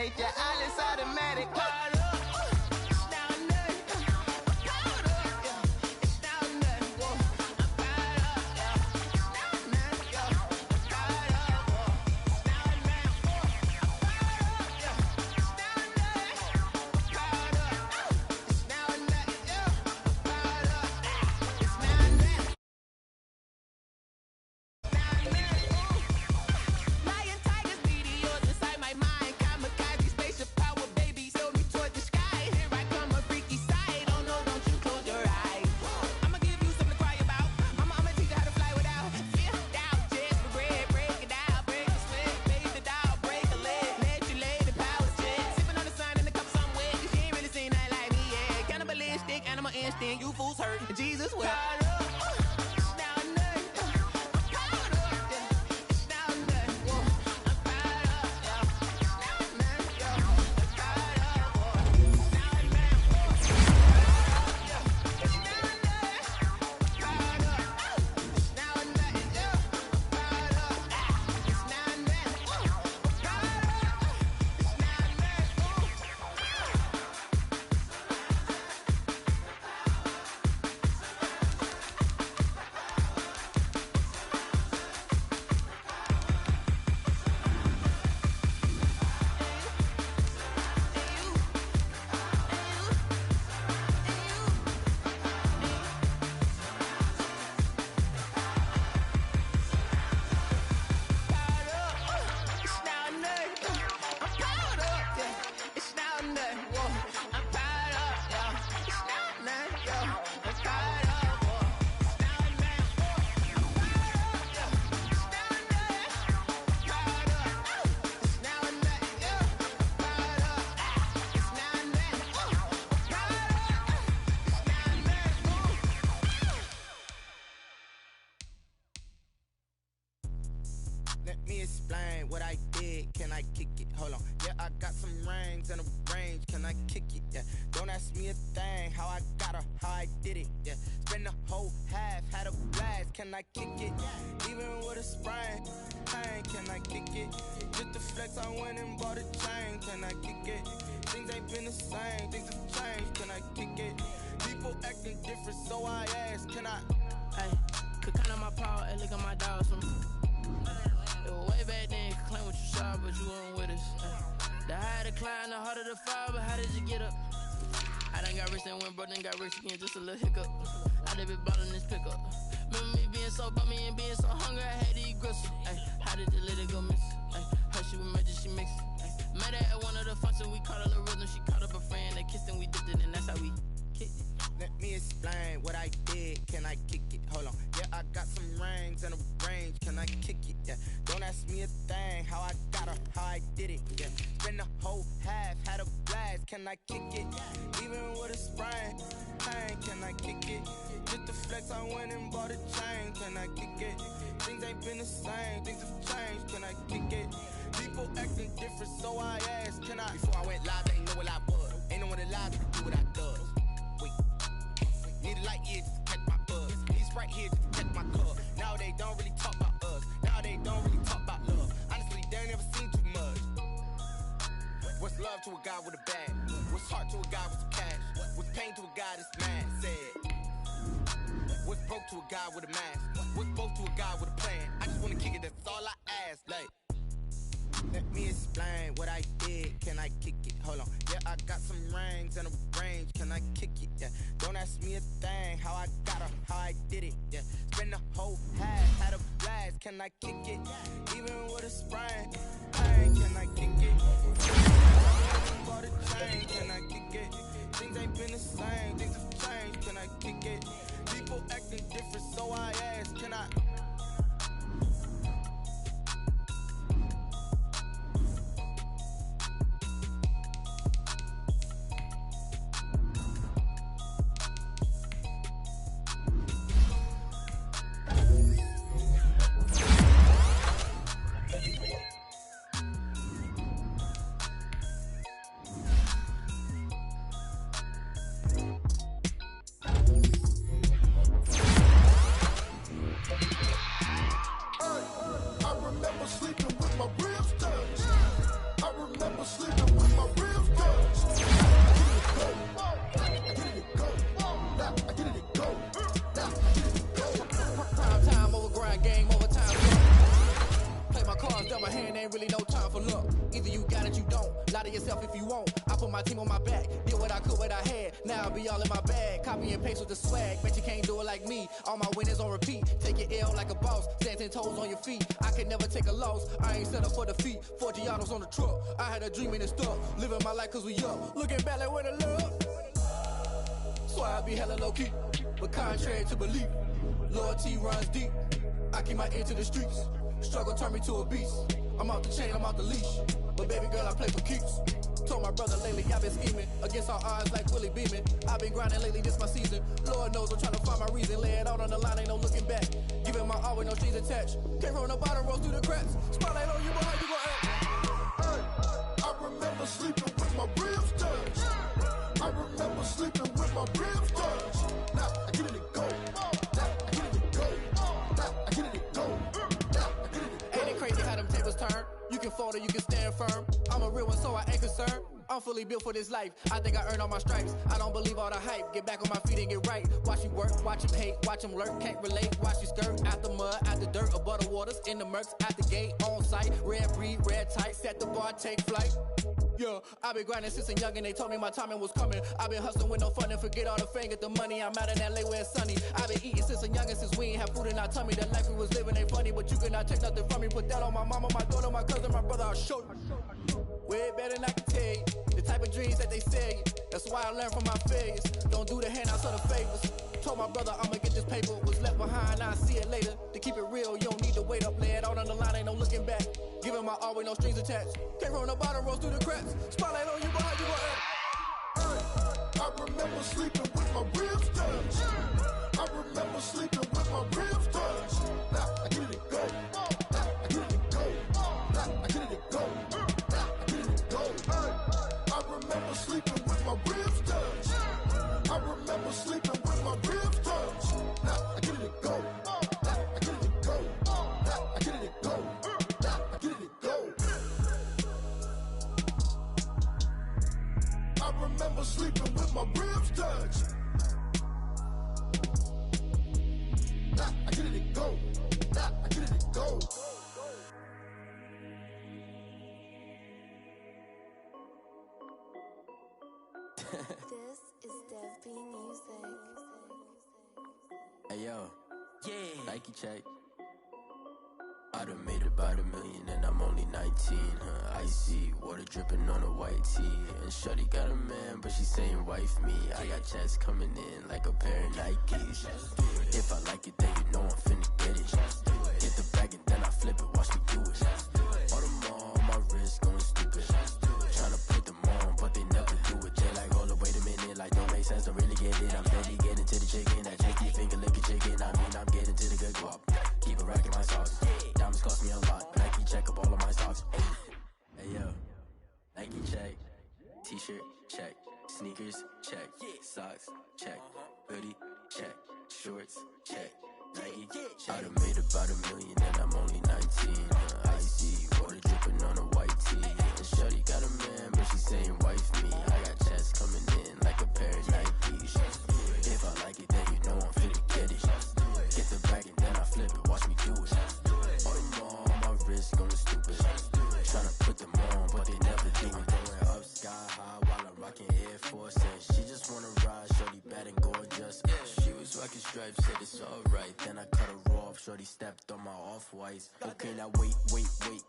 nature, all is automatic. Instinct, you fools hurt. Jesus well. Let me explain what I did. Can I kick it? Hold on. Yeah, I got some rings and a range. Can I kick it? Yeah. Don't ask me a thing. How I got her, how I did it. Yeah. Spend the whole half, had a blast. Can I kick it? Even with a sprain, pain. Can I kick it? Just to flex, I went and bought a chain. Can I kick it? Things ain't been the same. Things have changed. Can I kick it? People acting different, so I ask. Can I? Hey, could count on my paw and look at my dogs from. It was way back then, could claim what you saw, but you weren't with us. The higher the climb, the harder the fall, but how did you get up? I done got rich and went broke, then got rich again, just a little hiccup. I done been ballin' this pickup. Remember me being so bummy and being so hungry, I had to eat gristle. Ay, how did the lady go miss? Ay, her she was magic, she mixed. Met her at one of the functions, we caught a little rhythm, she caught up a friend, they kissed and we dipped it, and that's how we kicked it. Let me explain what I did. Can I kick it? Hold on. Yeah, I got some rings and a range. Can I kick it? Yeah. Don't ask me a thing. How I got her, how I did it. Yeah. Spend the whole half, had a blast. Can I kick it? Even with a sprain, pain. Can I kick it? Just to flex, I went and bought a chain. Can I kick it? Things ain't been the same. Things have changed. Can I kick it? People acting different, so I asked. Can I? Before I went live, they ain't know what I was. Ain't no one alive to do what I does. Wait. Need a light here just to catch my buzz. Need Sprite here just to catch my cup. Now they don't really talk about us. Now they don't really talk about love. Honestly, they ain't never seen too much. What's love to a guy with a bag? What's heart to a guy with some cash? What's pain to a guy that's mad? Said. What's broke to a guy with a mask? What's broke to a guy with a plan? I just wanna kick it, that's all I ask. Like, let me explain what I did. Can I kick it? Hold on. Yeah, I got some rings and a range. Can I kick it? Yeah. Don't ask me a thing. How I got her, how I did it. Yeah. Spend the whole half, had a blast. Can I kick it? Even with a sprain, pain. Can I kick it? Bought a chain. Can I kick it? Things ain't been the same. Things have changed. Can I kick it? People acting different, so I ask. Can I? really no time for luck. Either you got it, you don't. Lie to yourself if you won't. I put my team on my back. Did what I could, what I had. Now I'll be all in my bag. Copy and paste with the swag. Bet you can't do it like me. All my winners on repeat. Take your L like a boss. Stand 10 toes on your feet. I can never take a loss. I ain't set up for defeat. 4 Gianos on the truck. I had a dream and it stuck. Living my life cause we up. Looking back like where the love. So I be hella low key. But contrary to belief, loyalty runs deep. I keep my ear to the streets. Struggle turned me to a beast. I'm out the chain, I'm out the leash. But baby girl, I play for keeps. Told my brother lately I've been scheming. Against all odds like Willie Beeman. I've been grinding lately, this my season. Lord knows I'm trying to find my reason. Lay it out on the line, ain't no looking back. Giving my all with no strings attached. Came from the bottom, rose through the cracks. Spotlight on you, but how you gon' act? Hey, I remember sleeping with my ribs touched. I remember sleeping with my ribs touched. Now I get it and go. Now I get it and go. Now I get it and go. Now I get it and go. Ain't it crazy how them tables turn? You can fold or you can stand firm. I'm a real one, so I ain't concerned. I'm fully built for this life. I think I earned all my stripes. I don't believe all the hype. Get back on my feet and get right. Watch you work, watch him hate, watch him lurk. Can't relate, watch you skirt. Out the mud, out the dirt, above the waters, in the murks, out the gate, on site. Red breed, red tight, set the bar, take flight. Yeah, I been grinding since a youngin', they told me my timing was coming. I been hustling with no fun and forget all the fame, get the money. I'm out in LA where it's sunny. I been eating since a youngin', since we ain't have food in our tummy. The life we was living ain't funny, but you cannot take nothing from me. Put that on my mama, my daughter, my cousin, my brother, I'll show you. Way better than I can tell you. The type of dreams that they sell you. That's why I learned from my failures. Don't do the handouts or the favors. Told my brother I'ma get this paper. Was left behind, I'll see it later. To keep it real, you don't need to wait up. Lay it out on the line, ain't no looking back. Giving my all with no strings attached. Came from the bottom, rose through the cracks. Spotlight on you, but how you gon' act? Hey, I remember sleeping with my ribs touched. I remember sleeping with my ribs touched. Now I get it and go. Now I get it and go. Now I get it and go. Now I get it and go. Hey, I remember sleeping with my ribs touched. I remember sleeping with my ribs touched. Now I get it and go. Now I get it and go. Now I get it and go. Now I get it and go. I remember sleeping with my ribs touched. Now I get it and go. Now I get it and go. This is Dev B Music. Hey yo, yeah, Nike check. I done made about $1 million and I'm only 19, icy, water dripping on a white tee. And shorty got a man, but she saying wife me. I got checks coming in like a pair of Nikes. If I like it, then you know I'm finna get it. Get the bag and then I flip it, watch me do it. All them on my wrist going stupid. Tryna put them on, but they never do it. They like, hold up, wait a minute, like don't make sense, don't really get it. I'm steady getting to the chicken, that tricky finger licking chicken. I mean, I'm getting to the good guap. Keep a rack in my sauce. Diamonds cost me a lot. Nike check up all of my stocks. Hey yo, Nike check. T-shirt check. Sneakers check. Socks check. Hoodie check. Shorts check. Nike check. I done made about $1 million and I'm only 19. Icy, water dripping on a white tee. And shorty got a man, but she saying wife me. I got checks coming in like a pair of Nikes. If I like it, then you know I'm finna get it. Get the bag and then I flip it, watch me do it. All them on my wrist going stupid. Tryna put them on, but they never do it. Going up sky high while I'm rocking Air Force. And she just wanna ride, shorty bad and gorgeous. She was rocking stripes, said it's alright. Then I cut her off, shorty stepped on my off-whites. Okay, now wait.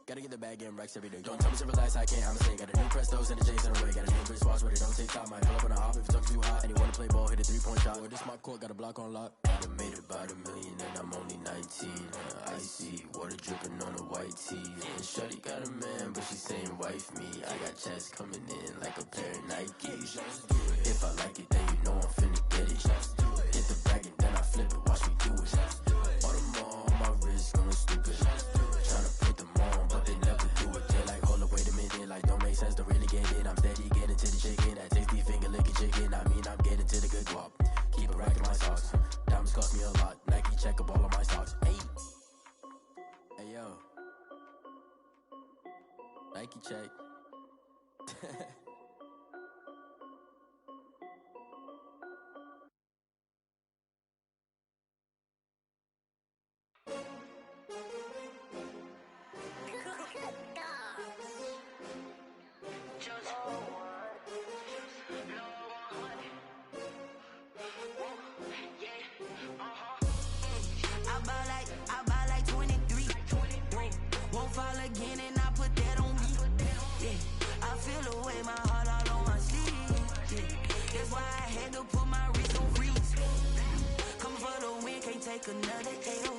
Gotta get the bag and racks every day. Don't tell me to relax, I can't, I'ma say. Got a new Prestos and a J's in the way. Got a new Chris Watch, but it don't take time. Might pull up on a hop if it's too hot. And you wanna play ball, hit a 3-point shot. Or this my court, got a block on lock. I done made about $1 million and I'm only 19. Icy, water dripping on a white tee. And shorty got a man, but she saying wife me. I got checks coming in like a pair of Nikes. If I like it, then you know I'm finna get it. Get the bag and then I flip it, watch me do it. All them on my wrist going stupid. Tryna put them on, but they never do it. They like, hold up, wait a minute, like don't make sense, don't really get it. I'm steady getting to the chicken, that tasty finger licking chicken. I mean, I'm getting to the good guap. Keep a rack in my socks. Diamonds cost me a lot. Nike check up all of my stocks. Hey yo, Nike check. away my heart all on my sleeve. Yeah. That's why I had to put my wrist on freeze. Come for the win, can't take another L.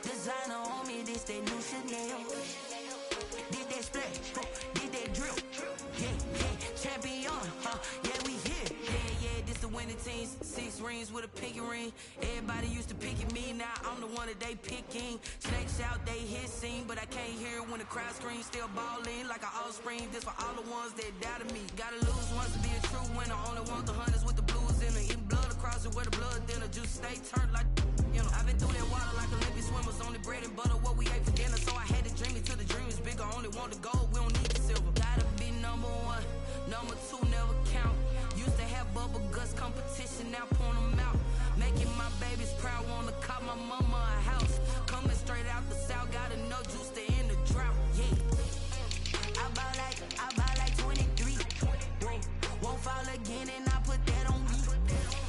Designer on me, this that new Chanel. Did that splash, did that drill. Yeah, champion, yeah, we here. Yeah, this the winning team. 6 rings with a pinky ring. Everybody used to pick at me, now I'm the one that they picking. Snakes out, they hit scene, but I can't hear when the crowd screams. Still ballin' like an offspring. This for all the ones that doubted me. Gotta lose once to be a true winner. Only want the hunters with the blues in it. Eating blood across it where the blood dinner. Juice stay turned like, you know. I've been through that water like Olympic swimmers. Only bread and butter, what we ate for dinner. So I had to dream it till the dream is bigger. Only want the gold, we don't need the silver. Gotta be number 1, number 2 never count. Used to have bubble guts competition, now point them out. Making my babies proud, wanna cop my mama a house. Coming straight out the south, got enough juice to end the drought. Yeah, I buy like 23. Whoa, won't fall again, and I put that on me.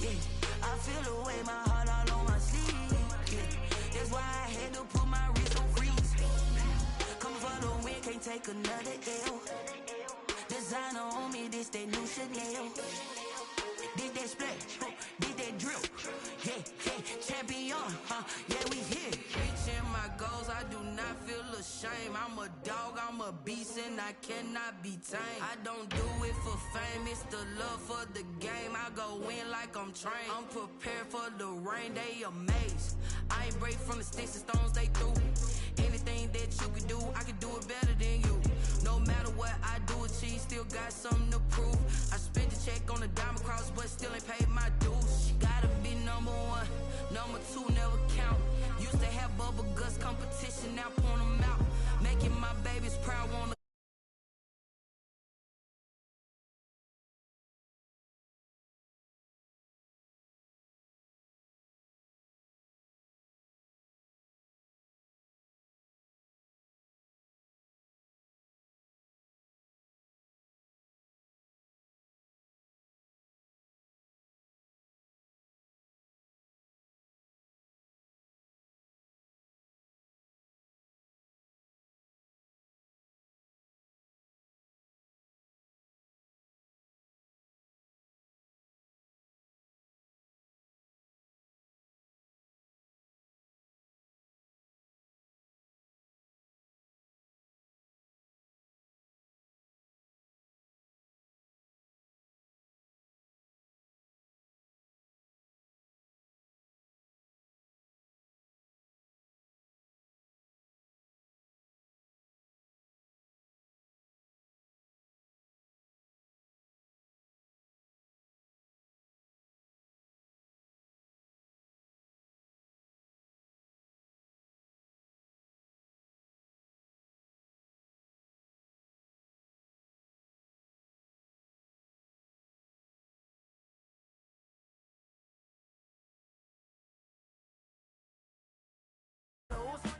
Yeah, I feel the way my heart all on my sleeve. Yeah, that's why I had to put my wrist on freeze. Coming for the win, can't take another L. Designer on me, this that new Chanel. Did that splash, did that drill. Yeah, champion, yeah, we here. Reaching my goals, I do not feel ashamed. I'm a dog, I'm a beast, and I cannot be tamed. I don't do it for fame, it's the love for the game. I go in like I'm trained. I'm prepared for the rain, they amazed. I ain't break from the sticks and stones they threw. Anything that you can do, I can do it better than you. No matter what I do, achieve, still got something to prove. I spent the check on the diamond cross, but still ain't paid my dues. Gotta be number 1, number 2 never count. Used to have bubble guts competition, now point them out. Making my babies proud, wanna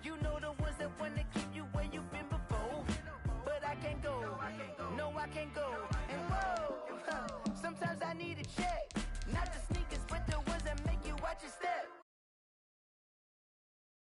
you know the ones that wanna keep you where you've been before. But I can't go, no, I can't go. And whoa, sometimes I need a check, not to